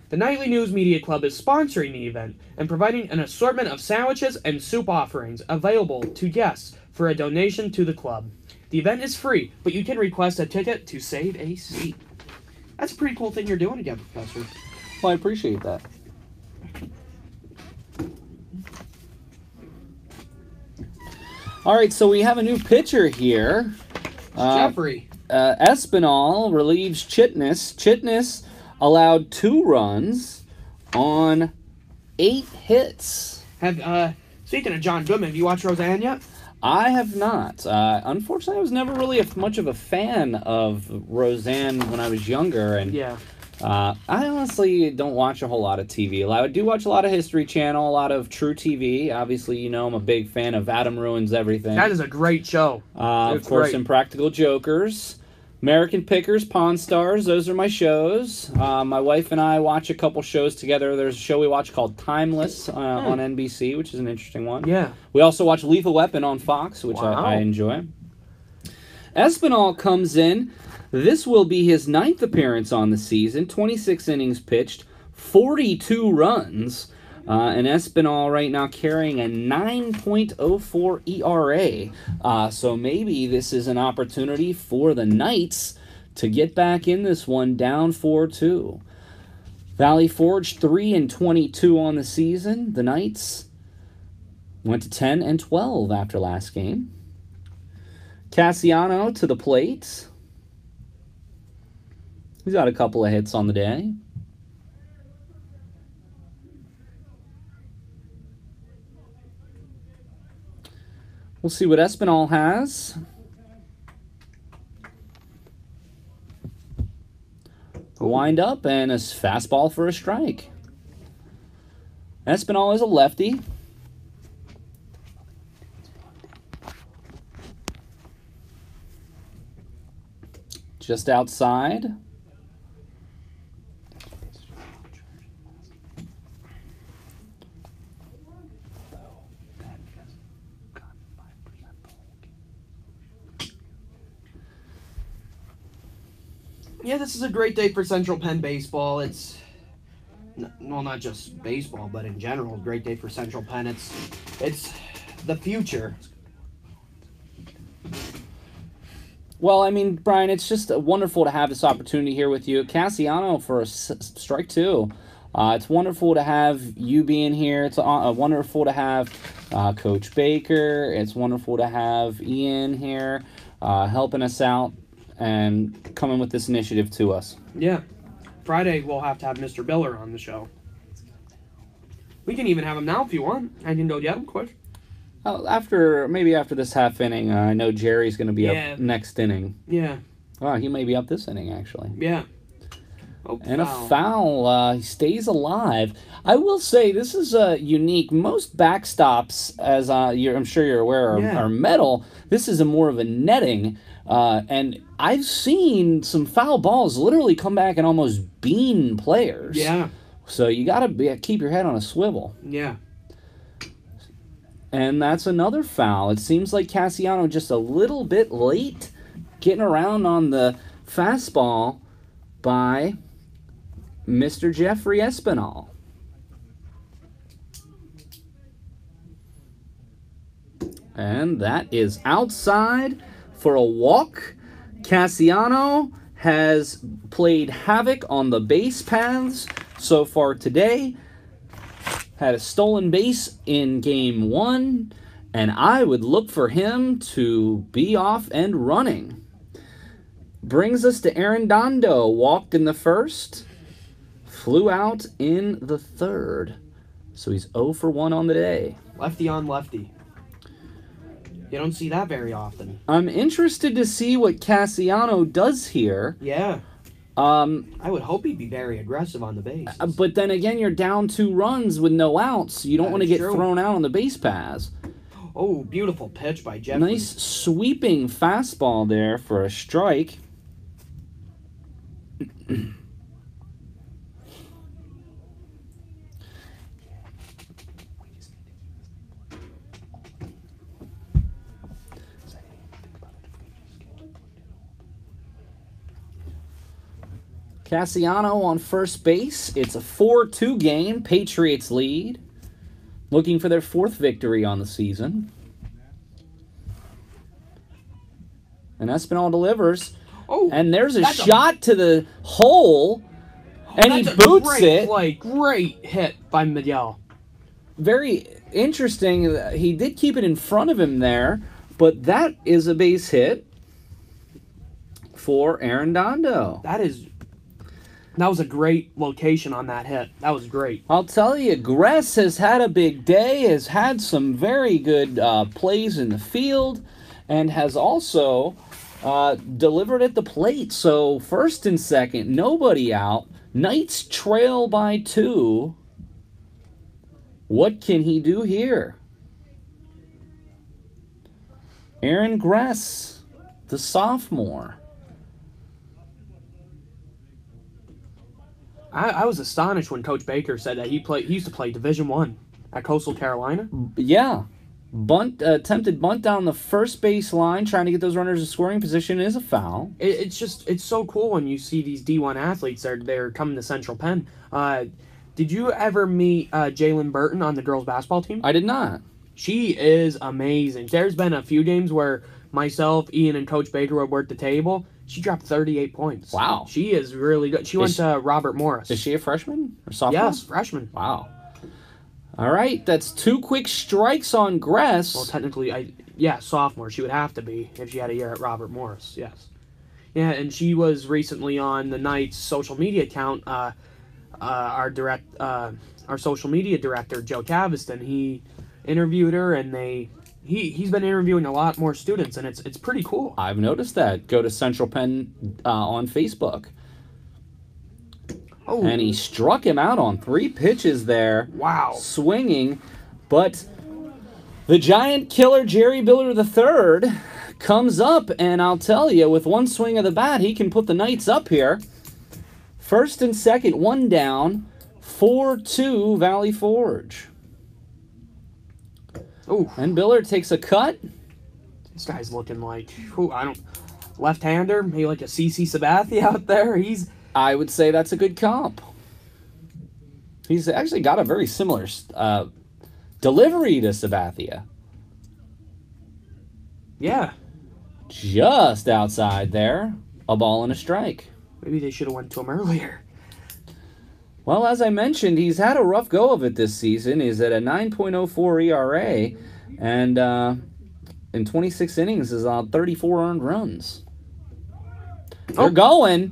The Nightly News Media Club is sponsoring the event and providing an assortment of sandwiches and soup offerings available to guests for a donation to the club. The event is free, but you can request a ticket to save a seat. That's a pretty cool thing you're doing again, Professor. Well, I appreciate that. All right, so we have a new pitcher here. Jeffrey. Espinal relieves Chitness. Chitness allowed 2 runs on 8 hits. Speaking of John Goodman, have you watched Roseanne yet? I have not. Unfortunately, I was never really much of a fan of Roseanne when I was younger, and Yeah. I honestly don't watch a whole lot of TV. I do watch a lot of History Channel, a lot of True TV. Obviously, you know I'm a big fan of Adam Ruins Everything. That is a great show. Of course, great. Impractical Jokers, American Pickers, Pawn Stars. Those are my shows. My wife and I watch a couple shows together. There's a show we watch called Timeless on NBC, which is an interesting one. Yeah. We also watch Lethal Weapon on Fox, which I enjoy. Espinal comes in. This will be his 9th appearance on the season. 26 innings pitched, 42 runs. And Espinal right now carrying a 9.04 ERA. So maybe this is an opportunity for the Knights to get back in this one, down 4-2. Valley Forge 3-22 on the season. The Knights went to 10-12 after last game. Cassiano to the plate. He's got a couple of hits on the day. We'll see what Espinal has. A wind up and a fastball for a strike. Espinal is a lefty. Just outside. Yeah, this is a great day for Central Penn baseball. It's, well, not just baseball, but in general, a great day for Central Penn. It's the future. Well, I mean, Brian, it's just wonderful to have this opportunity here with you. Cassiano for a strike 2. It's wonderful to have you being here. It's wonderful to have Coach Baker. It's wonderful to have Ian here helping us out and coming with this initiative to us. Yeah. Friday, we'll have to have Mr. Biller on the show. We can even have him now if you want. I can go get him quick. Maybe after this half inning, I know Jerry's going to be up next inning. Yeah. Oh, he may be up this inning, actually. Yeah. Oh, and foul. A foul. He stays alive. I will say this is unique. Most backstops, as I'm sure you're aware, are metal. This is more of a netting. And I've seen some foul balls literally come back and almost bean players. Yeah. So you got to keep your head on a swivel. Yeah. And that's another foul. It seems like Cassiano just a little bit late getting around on the fastball by Mr. Jeffrey Espinal. And that is outside for a walk. Cassiano has played havoc on the base paths so far today. Had a stolen base in game 1, and I would look for him to be off and running. Brings us to Arredondo. Walked in the first, flew out in the third. So he's 0 for 1 on the day. Lefty on lefty. You don't see that very often. I'm interested to see what Cassiano does here. Yeah. I would hope he'd be very aggressive on the base. But then again, you're down 2 runs with no outs. You don't That want to is get true. thrown out on the base paths. Oh, beautiful pitch by Jeffrey. Nice sweeping fastball there for a strike. Cassiano on first base. It's a 4-2 game. Patriots lead. Looking for their 4th victory on the season. And Espinal delivers. Oh, And there's a that's shot to the hole. And he that's a boots great it. play. Great hit by Miguel. Very interesting. He did keep it in front of him there. But that is a base hit for Arredondo. That was a great location on that hit. That was great. I'll tell you, Gress has had a big day, has had some very good plays in the field, and has also delivered at the plate. So first and second, nobody out. Knights trail by 2. What can he do here? Aaron Gress, the sophomore. I was astonished when Coach Baker said that he used to play Division I at Coastal Carolina. Yeah. Attempted bunt down the first base line, trying to get those runners in scoring position is a foul. It's so cool when you see these D1 athletes they're coming to Central Penn. Did you ever meet Jalen Burton on the girls basketball team? I did not. She is amazing. There's been a few games where myself, Ian, and Coach Baker would work the table. She dropped 38 points. Wow. She is really good. She went to Robert Morris. Is she a freshman or sophomore? Yes, freshman. Wow. All right, that's 2 quick strikes on Gress. Well, technically, sophomore. She would have to be if she had a year at Robert Morris. Yes. Yeah, and she was recently on the Knights' social media account. Our social media director, Joe Caviston, he interviewed her, and he's been interviewing a lot more students, and it's pretty cool. I've noticed that. Go to Central Penn on Facebook. Oh, And he struck him out on 3 pitches there. wow. Swinging. But the giant killer, Jerry Biller III, comes up, and I'll tell you, with one swing of the bat, he can put the Knights up here. First and second, 1 down, 4-2 Valley Forge. Oh, And Biller takes a cut. this guy's looking like left-hander, maybe like a CC Sabathia out there. I would say that's a good comp. He's actually got a very similar delivery to Sabathia. Yeah, Just outside there, a ball and a strike. maybe they should have went to him earlier. Well, as I mentioned, he's had a rough go of it this season. He's at a 9.04 ERA, and in 26 innings is on 34 earned runs. They're going.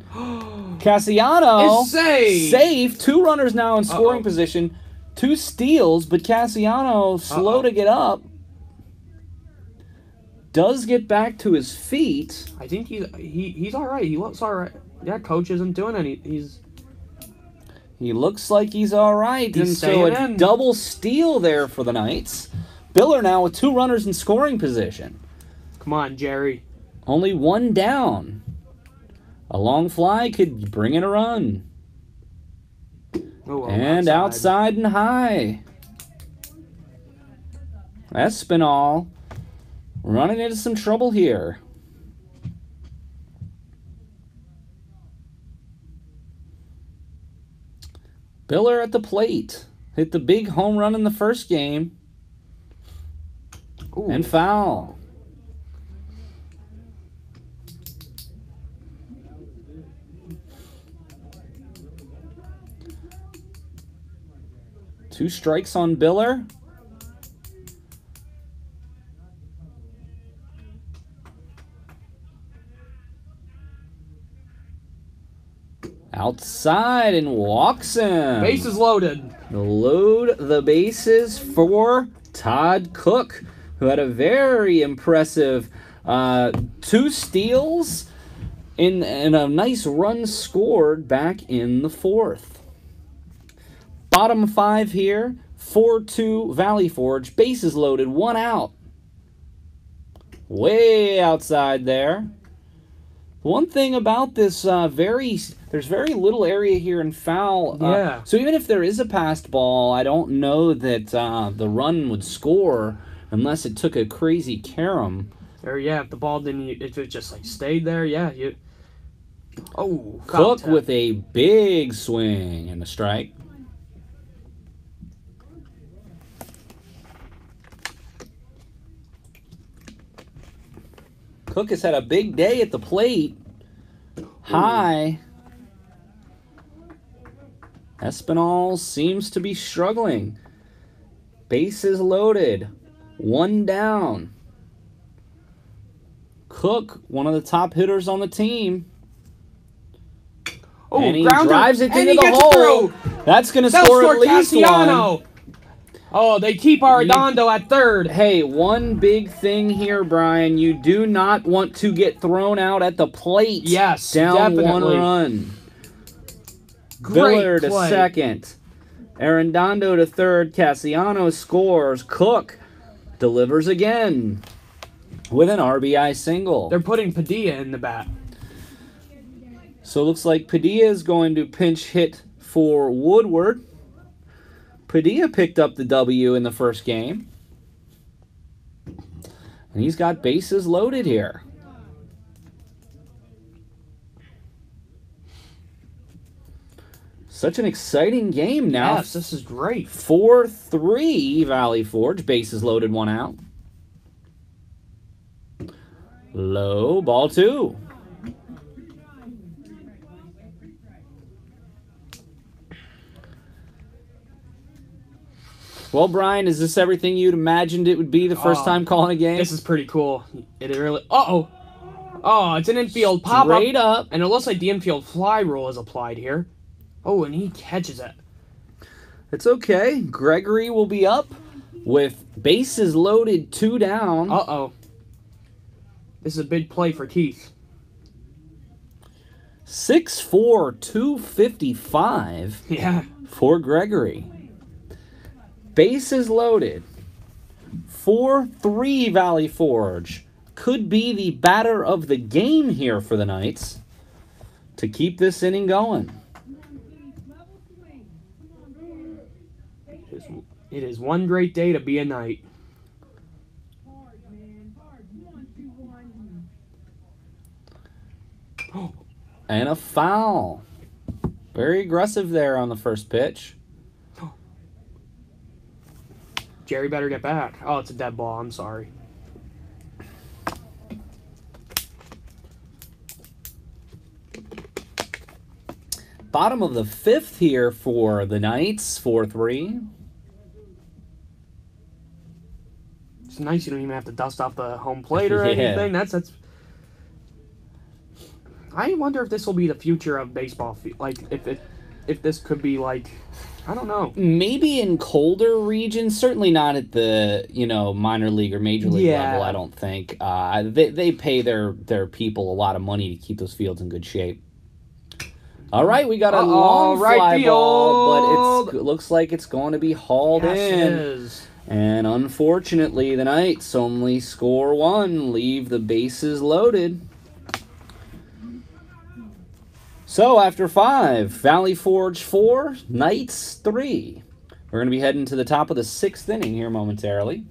Cassiano It's safe. safe. 2 runners now in scoring position. 2 steals, but Cassiano slow to get up. Does get back to his feet. I think he's all right. He looks all right. Yeah, coach isn't doing any. He looks like he's all right. He's And so a staying in. double steal there for the Knights. Biller now with 2 runners in scoring position. Come on, Jerry. Only 1 down. A long fly could bring in a run. Oh, well, And outside and high. Espinal running into some trouble here. Biller at the plate. Hit the big home run in the first game. Ooh. And foul. Two strikes on Biller. Outside and walks him. Bases loaded. Load the bases for Todd Cook, who had a very impressive 2 steals and a nice run scored back in the fourth. Bottom 5 here, 4-2 Valley Forge. Bases loaded, 1 out. Way outside there. One thing about this, there's very little area here in foul. Yeah. So even if there is a passed ball, I don't know that the run would score unless it took a crazy carom. Or yeah, if the ball didn't, if it just like stayed there, yeah. Oh, Cook with a big swing and a strike. Cook has had a big day at the plate. High. Espinal seems to be struggling. Bases loaded. 1 down. Cook, one of the top hitters on the team. Oh, and he grounder, drives it and into he the gets it hole. through. That's going to They'll score at least Cassiano. one. Oh, they keep Arredondo at third. Hey, one big thing here, Brian. You do not want to get thrown out at the plate. Yes, down definitely. 1 run. Great Villard to play. second. Arredondo to third. Cassiano scores. Cook delivers again with an RBI single. They're putting Padilla in the bat. So it looks like Padilla is going to pinch hit for Woodward. Padilla picked up the W in the first game. And he's got bases loaded here. Such an exciting game now. Yes, this is great. 4-3 Valley Forge. Bases loaded, 1 out. Low, ball 2. Well, Brian, is this everything you'd imagined it would be the first time calling a game? This is pretty cool. It really. Uh-oh. Oh, it's an infield pop-up. Straight up. And it looks like the infield fly rule is applied here. Oh, and he catches it. It's okay. Gregory will be up with bases loaded, 2 down. Uh-oh. This is a big play for Keith. 6'4", 255 Yeah. for Gregory. Bases loaded. 4-3 Valley Forge. Could be the batter of the game here for the Knights to keep this inning going. It is one great day to be a Knight. And a foul. Very aggressive there on the first pitch. Jerry better get back. Oh, it's a dead ball. I'm sorry. Bottom of the 5th here for the Knights, 4-3. It's nice you don't even have to dust off the home plate or Yeah. anything. That's. I wonder if this will be the future of baseball. Like if this could be like, I don't know. Maybe in colder regions, certainly not at the minor league or major league level. I don't think they pay their people a lot of money to keep those fields in good shape. All right, we got a long right fly field. ball, but it looks like it's going to be hauled Yes, in. it is. And unfortunately, the Knights only score 1, leave the bases loaded. So after 5, Valley Forge 4, Knights 3. We're going to be heading to the top of the 6th inning here momentarily.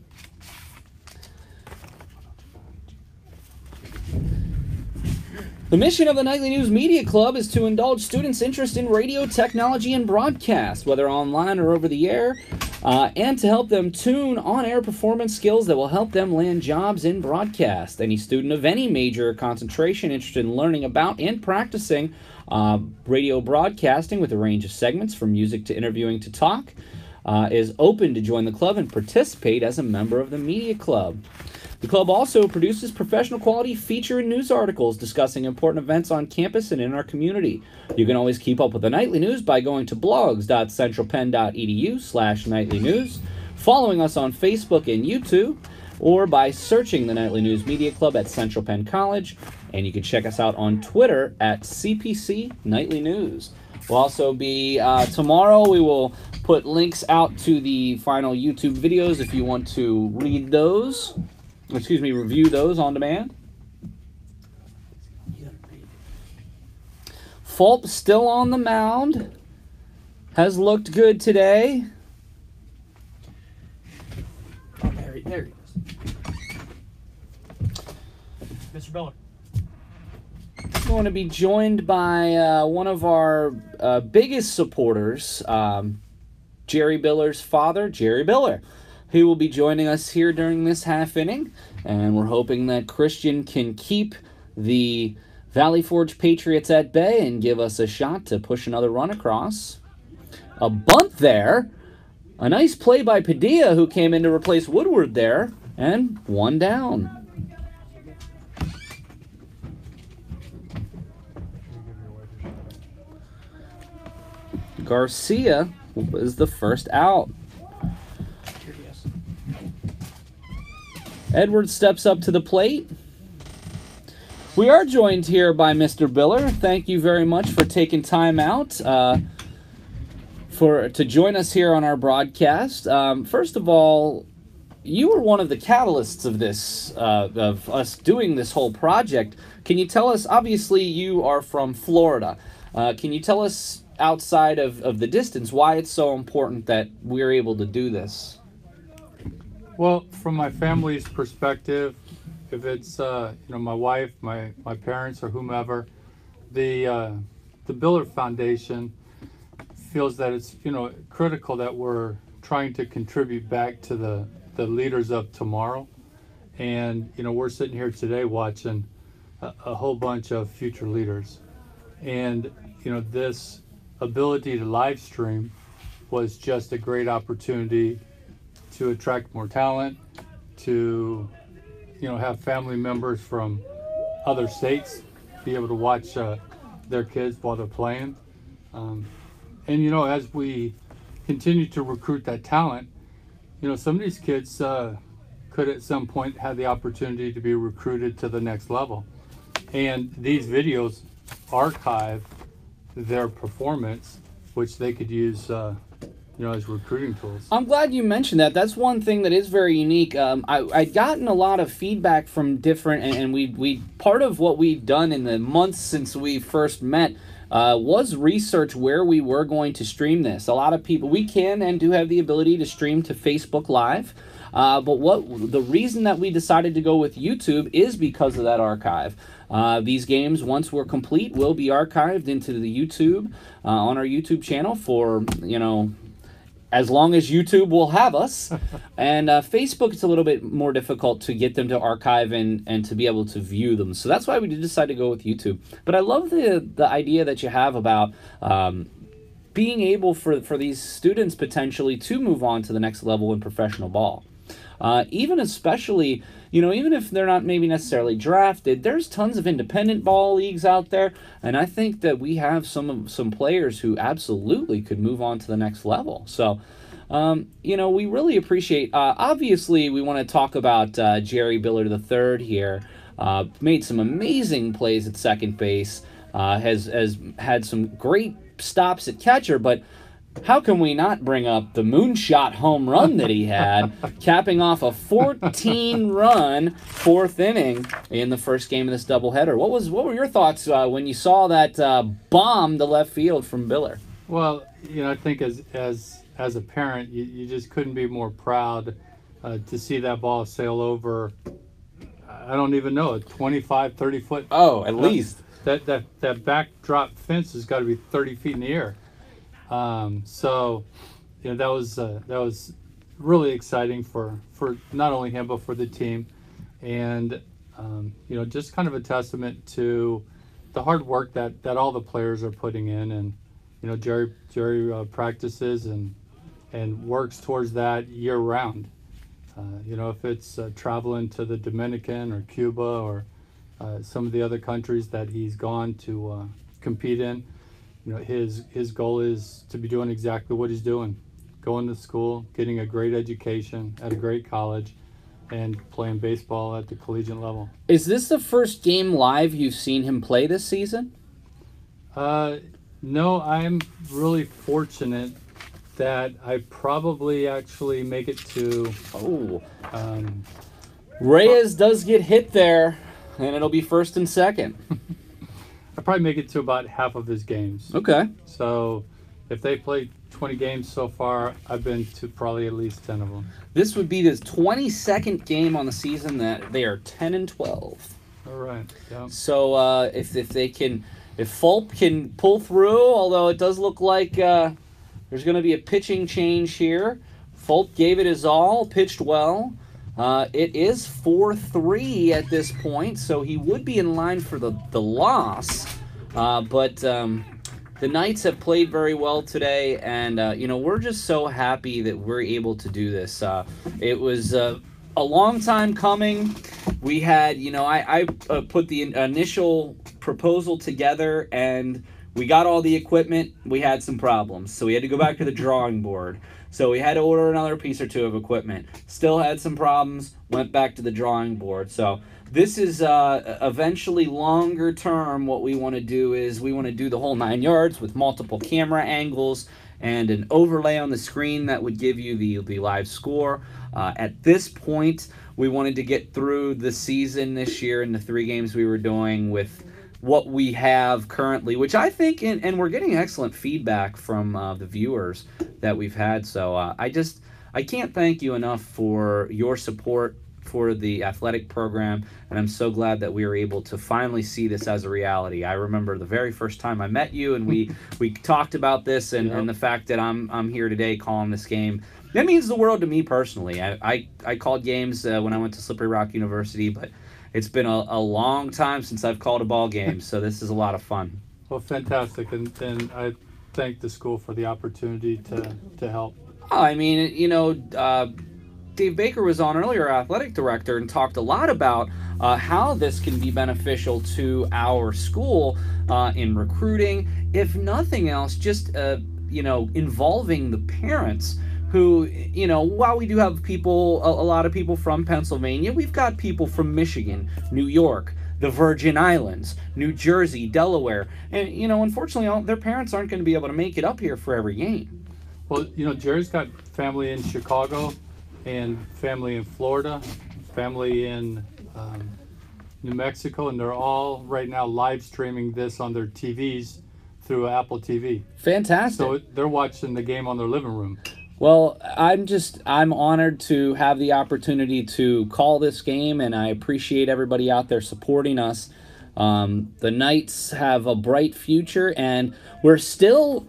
The mission of the Nightly News Media Club is to indulge students' interest in radio, technology, and broadcast, whether online or over the air, and to help them tune on-air performance skills that will help them land jobs in broadcast. Any student of any major concentration interested in learning about and practicing radio broadcasting with a range of segments from music to interviewing to talk is open to join the club and participate as a member of the Media Club. The club also produces professional quality feature and news articles discussing important events on campus and in our community. You can always keep up with the nightly news by going to blogs.centralpenn.edu/nightly news, following us on Facebook and YouTube, or by searching the Nightly News Media Club at Central Penn College. And you can check us out on Twitter at CPC Nightly News. We'll also be, tomorrow we will put links out to the final YouTube videos if you want to read those, review those on demand. Fulp still on the mound. Has looked good today. Oh, there he is. Mr. Biller. Going to be joined by one of our biggest supporters, Jerry Biller's father, Jerry Biller. He will be joining us here during this half inning, and we're hoping that Christian can keep the Valley Forge Patriots at bay and give us a shot to push another run across. A bunt there. A nice play by Padilla, who came in to replace Woodward there, and one down. Garcia was the first out. Edwards steps up to the plate. We are joined here by Mr. Biller. Thank you very much for taking time out to join us here on our broadcast. First of all, you were one of the catalysts of this, of us doing this whole project. Can you tell us, obviously you are from Florida, can you tell us outside of the distance why it's so important that we're able to do this? Well, from my family's perspective, if it's my wife, my parents, or whomever, the Biller Foundation feels that it's critical that we're trying to contribute back to the leaders of tomorrow, and we're sitting here today watching a whole bunch of future leaders, and this ability to live stream was just a great opportunity to attract more talent, to have family members from other states be able to watch their kids while they're playing. And as we continue to recruit that talent, some of these kids could at some point have the opportunity to be recruited to the next level. And these videos archive their performance, which they could use as recruiting tools. I'm glad you mentioned that. That's one thing that is very unique. I'd gotten a lot of feedback from different, and we part of what we've done in the months since we first met was research where we were going to stream this. A lot of people, we can and do have the ability to stream to Facebook Live, but the reason that we decided to go with YouTube is because of that archive. These games, once we're complete, will be archived into the YouTube, on our YouTube channel for, as long as YouTube will have us. And Facebook, it's a little bit more difficult to get them to archive and to be able to view them. So that's why we did decide to go with YouTube. But I love the idea that you have about being able for these students potentially to move on to the next level in professional ball. Even especially, even if they're not maybe necessarily drafted, there's tons of independent ball leagues out there, and I think that we have some players who absolutely could move on to the next level. So, we really appreciate. Obviously, we want to talk about Jerry Biller III here. Made some amazing plays at second base. Has had some great stops at catcher, but how can we not bring up the moonshot home run that he had, capping off a 14-run fourth inning in the first game of this doubleheader? What were your thoughts when you saw that bomb to left field from Biller? Well, I think as a parent, you just couldn't be more proud to see that ball sail over. I don't even know, a 25, 30 foot. Oh, at least that backdrop fence has got to be 30 feet in the air. So that was really exciting for not only him but for the team, and just kind of a testament to the hard work that all the players are putting in, and Jerry practices and works towards that year round. If it's traveling to the Dominican or Cuba or some of the other countries that he's gone to compete in. His goal is to be doing exactly what he's doing, going to school, getting a great education at a great college, and playing baseball at the collegiate level. Is this the first game live you've seen him play this season? No, I'm really fortunate that I probably actually make it to. Oh. Um, Reyes does get hit there, and it'll be first and second. I probably make it to about half of his games. Okay. So if they play 20 games so far, I've been to probably at least 10 of them. This would be the 22nd game on the season that they are 10-12. All right. Yeah. So if Fulp can pull through, although it does look like there's going to be a pitching change here. Fulp gave it his all, pitched well. It is 4-3 at this point, so he would be in line for the loss. But the Knights have played very well today, and we're just so happy that we're able to do this. It was a long time coming. We had, I put the initial proposal together, and we got all the equipment. We had some problems, so we had to go back to the drawing board. So we had to order another piece or two of equipment. Still had some problems, went back to the drawing board. So this is eventually longer term. What we want to do is we want to do the whole 9 yards with multiple camera angles and an overlay on the screen that would give you the live score. At this point, we wanted to get through the season this year and the 3 games we were doing with what we have currently, which I think, and we're getting excellent feedback from the viewers that we've had. So I can't thank you enough for your support for the athletic program, and I'm so glad that we were able to finally see this as a reality. I remember the very first time I met you, and we talked about this, and the fact that I'm here today calling this game. That means the world to me personally. I called games when I went to Slippery Rock University, but it's been a long time since I've called a ball game, so this is a lot of fun. Well, fantastic, and I thank the school for the opportunity to help. I mean, Dave Baker was on earlier, our athletic director, and talked a lot about how this can be beneficial to our school in recruiting. If nothing else, just involving the parents who, while we do have people, a lot of people from Pennsylvania, we've got people from Michigan, New York, the Virgin Islands, New Jersey, Delaware, and, unfortunately, their parents aren't going to be able to make it up here for every game. Well, Jerry's got family in Chicago and family in Florida, family in New Mexico, and they're all right now live streaming this on their TVs through Apple TV. Fantastic. So they're watching the game on their living room. Well, I'm honored to have the opportunity to call this game, and I appreciate everybody out there supporting us. The Knights have a bright future, and we're still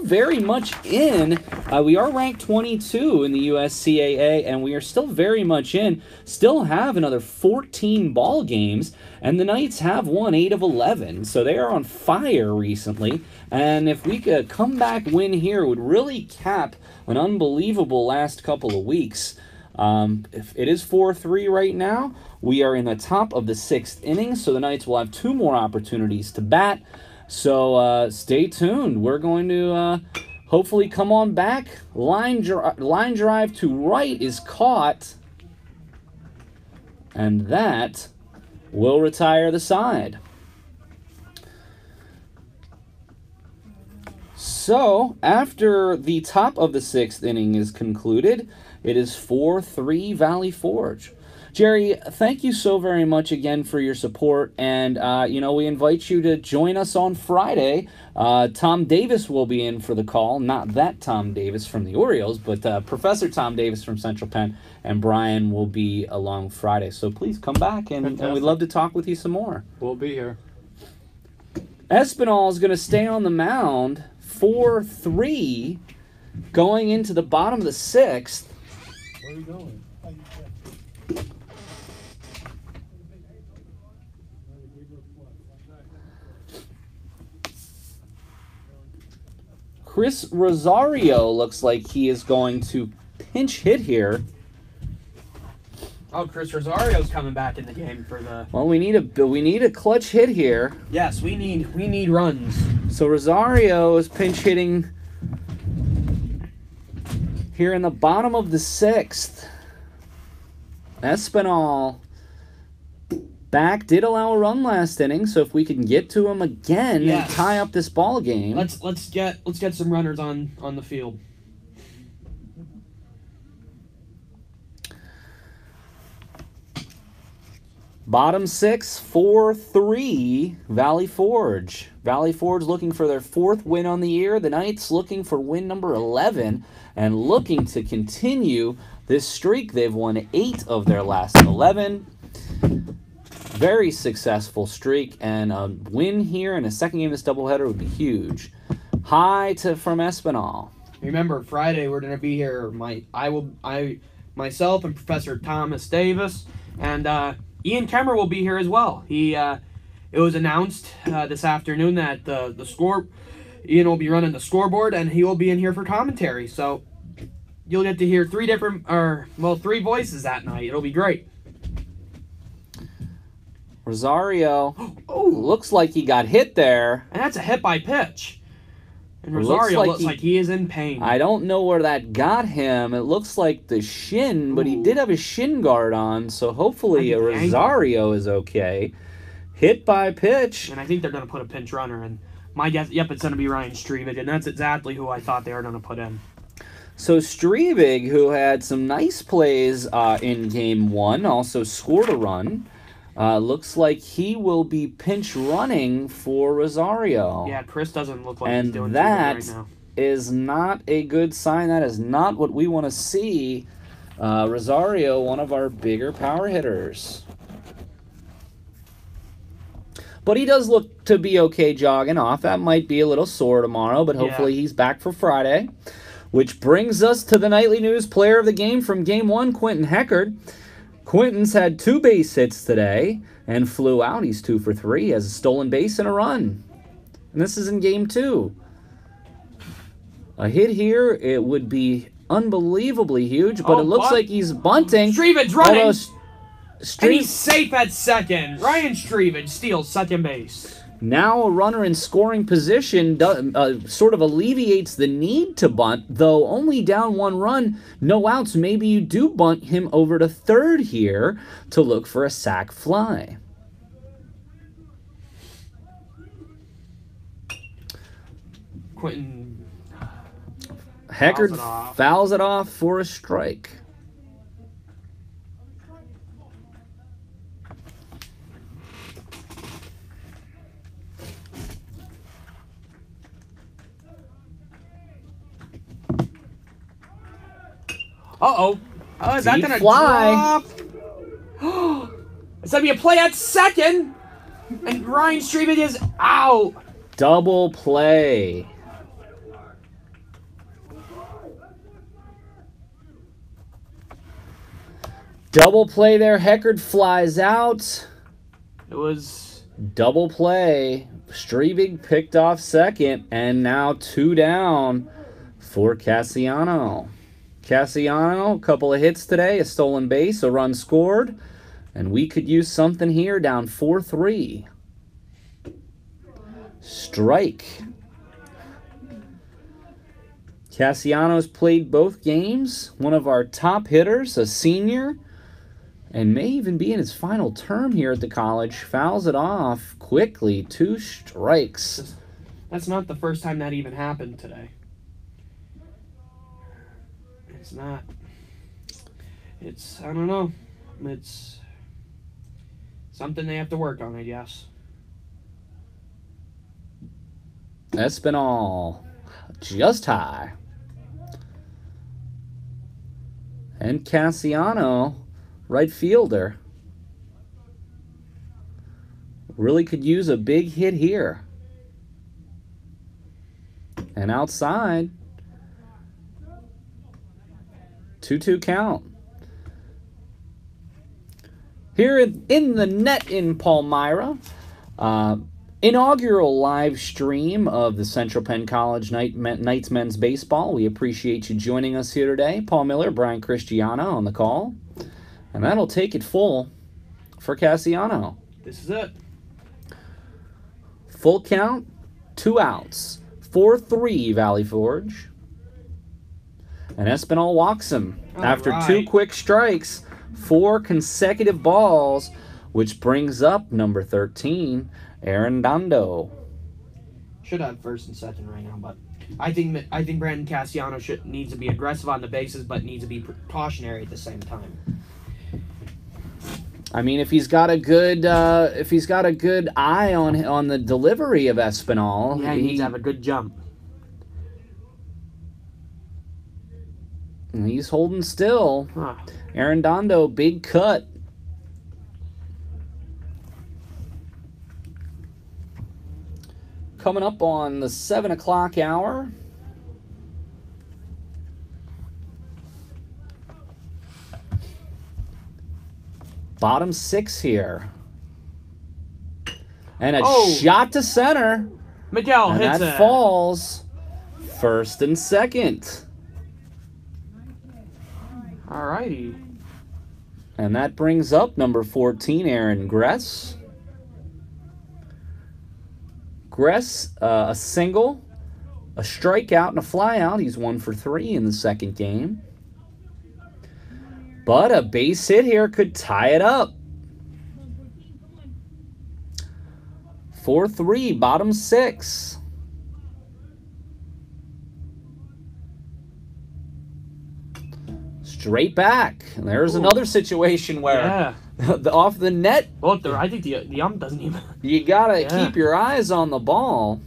very much in. We are ranked 22 in the USCAA, and we are still very much in. Still have another 14 ball games, and the Knights have won 8 of 11, so they are on fire recently. And if we could come back win here, it would really cap an unbelievable last couple of weeks. If it is 4-3 right now, we are in the top of the 6th inning, so the Knights will have 2 more opportunities to bat. So stay tuned. We're going to hopefully come on back. Line drive to right is caught, and that will retire the side. So, after the top of the 6th inning is concluded, it is 4-3 Valley Forge. Jerry, thank you so very much again for your support, and we invite you to join us on Friday. Tom Davis will be in for the call, not that Tom Davis from the Orioles, but Professor Tom Davis from Central Penn, and Brian will be along Friday. So please come back, and we'd love to talk with you some more. We'll be here. Espinal is going to stay on the mound, 4-3, going into the bottom of the 6th. Where are we going? Chris Rosario looks like he is going to pinch hit here. Oh, Chris Rosario's coming back in the game for the. Well, we need a clutch hit here. Yes, we need runs. So Rosario is pinch hitting here in the bottom of the 6th. Espinal back, did allow a run last inning, so if we can get to him again Yes. and tie up this ball game. Let's get some runners on the field. Bottom 6, 4-3, Valley Forge. Valley Forge looking for their 4th win on the year. The Knights looking for win number 11 and looking to continue this streak. They've won 8 of their last 11. Very successful streak, and a win here in a second game of this doubleheader would be huge. High from Espinal. Remember, Friday we're going to be here. Myself and Professor Thomas Davis and Ian Kemmer will be here as well. It was announced this afternoon that Ian will be running the scoreboard, and he will be in here for commentary. So you'll get to hear 3 voices that night. It'll be great. Rosario, looks like he got hit there. And that's a hit by pitch. And Rosario looks like he is in pain. I don't know where that got him. It looks like the shin, but he did have his shin guard on, so hopefully Rosario is okay. Hit by pitch. And I think they're going to put a pinch runner in. My guess, it's going to be Ryan Strevig, and that's exactly who I thought they were going to put in. So Strevig, who had some nice plays in Game 1, also scored a run. Looks like he will be pinch running for Rosario. Yeah, Chris doesn't look like he's doing that too good right now. Is not a good sign. That is not what we want to see. Rosario, one of our bigger power hitters. But he does look to be okay jogging off. That might be a little sore tomorrow, but hopefully he's back for Friday. Which brings us to the Nightly News player of the game from Game 1, Quentin Heckard. Quentin's had 2 base hits today and flew out. He's 2 for 3. Has a stolen base and a run. And this is in Game 2. A hit here, it would be unbelievably huge, but it looks like he's bunting. Strevig running. And he's safe at second. Ryan Strevig steals second base. Now a runner in scoring position sort of alleviates the need to bunt, though only down 1 run, no outs. Maybe you do bunt him over to third here to look for a sac fly. Quentin Heckard fouls it off for a strike. Is that going to fly. drop? It's going to be a play at second. And Ryan Strevig is out. Double play. Double play there. Heckard flies out. It was double play. Strevig picked off second. And now 2 down for Cassiano. Cassiano, a couple of hits today, a stolen base, a run scored, and we could use something here, down 4-3. Strike. Cassiano's played both games, one of our top hitters, a senior, and may even be in his final term here at the college. Fouls it off quickly, 2 strikes. That's not the first time that even happened today. It's not. I don't know. It's something they have to work on, I guess. Espinal, just high. And Cassiano, right fielder. Really could use a big hit here. And outside. 2-2 count. Here in the net in Palmyra, inaugural live stream of the Central Penn College Knights men's baseball. We appreciate you joining us here today. Paul Miller, Brian Cristiano on the call. And that'll take it full for Cassiano. This is it. Full count, 2 outs. 4-3 Valley Forge. And Espinal walks him after 2 quick strikes. 4 consecutive balls, which brings up number 13, Arredondo. Should have first and second right now, but I think Brandon Cassiano needs to be aggressive on the bases, but needs to be precautionary at the same time. I mean, if he's got a good eye on the delivery of Espinal, Yeah, he needs to have a good jump. He's holding still. Huh. Arredondo, big cut. Coming up on the 7 o'clock hour. Bottom 6 here. And a shot to center. Miguel And hits that it. falls. First and second. Alrighty. And that brings up number 14, Aaron Gress. Gress, a single, a strikeout, and a flyout. He's 1 for 3 in the second game. But a base hit here could tie it up. 4-3, bottom 6. Straight back. And there's another situation where off the net. Well, I think the ump doesn't even. You gotta keep your eyes on the ball.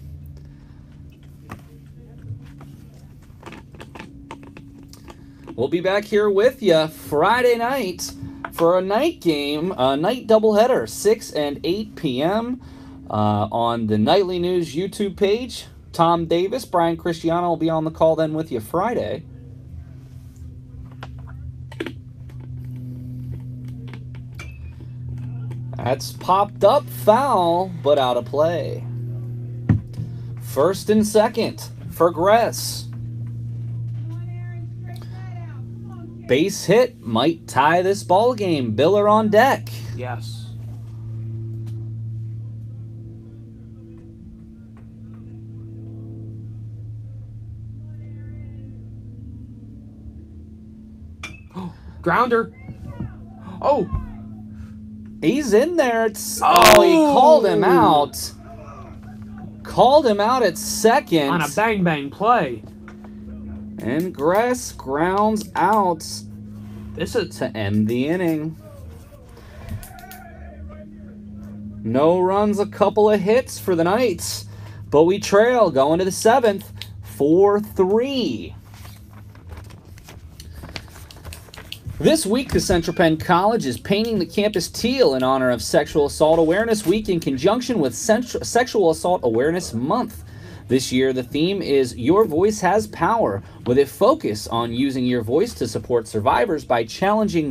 We'll be back here with you Friday night for a night game, a night doubleheader, 6 and 8 p.m. On the Nightly News YouTube page. Tom Davis, Brian Cristiano will be on the call then with you Friday. That's popped up, foul, but out of play. First and second for Gress. Base hit might tie this ball game. Biller on deck. Yes. Grounder. Oh. He's in there. He called him out. Called him out at second. On a bang-bang play. And Gress grounds out This is to end the inning. No runs, a couple of hits for the Knights. But we trail going to the 7th, 4-3. This week, the Central Penn College is painting the campus teal in honor of Sexual Assault Awareness Week in conjunction with Sexual Assault Awareness Month. This year, the theme is Your Voice Has Power, with a focus on using your voice to support survivors by challenging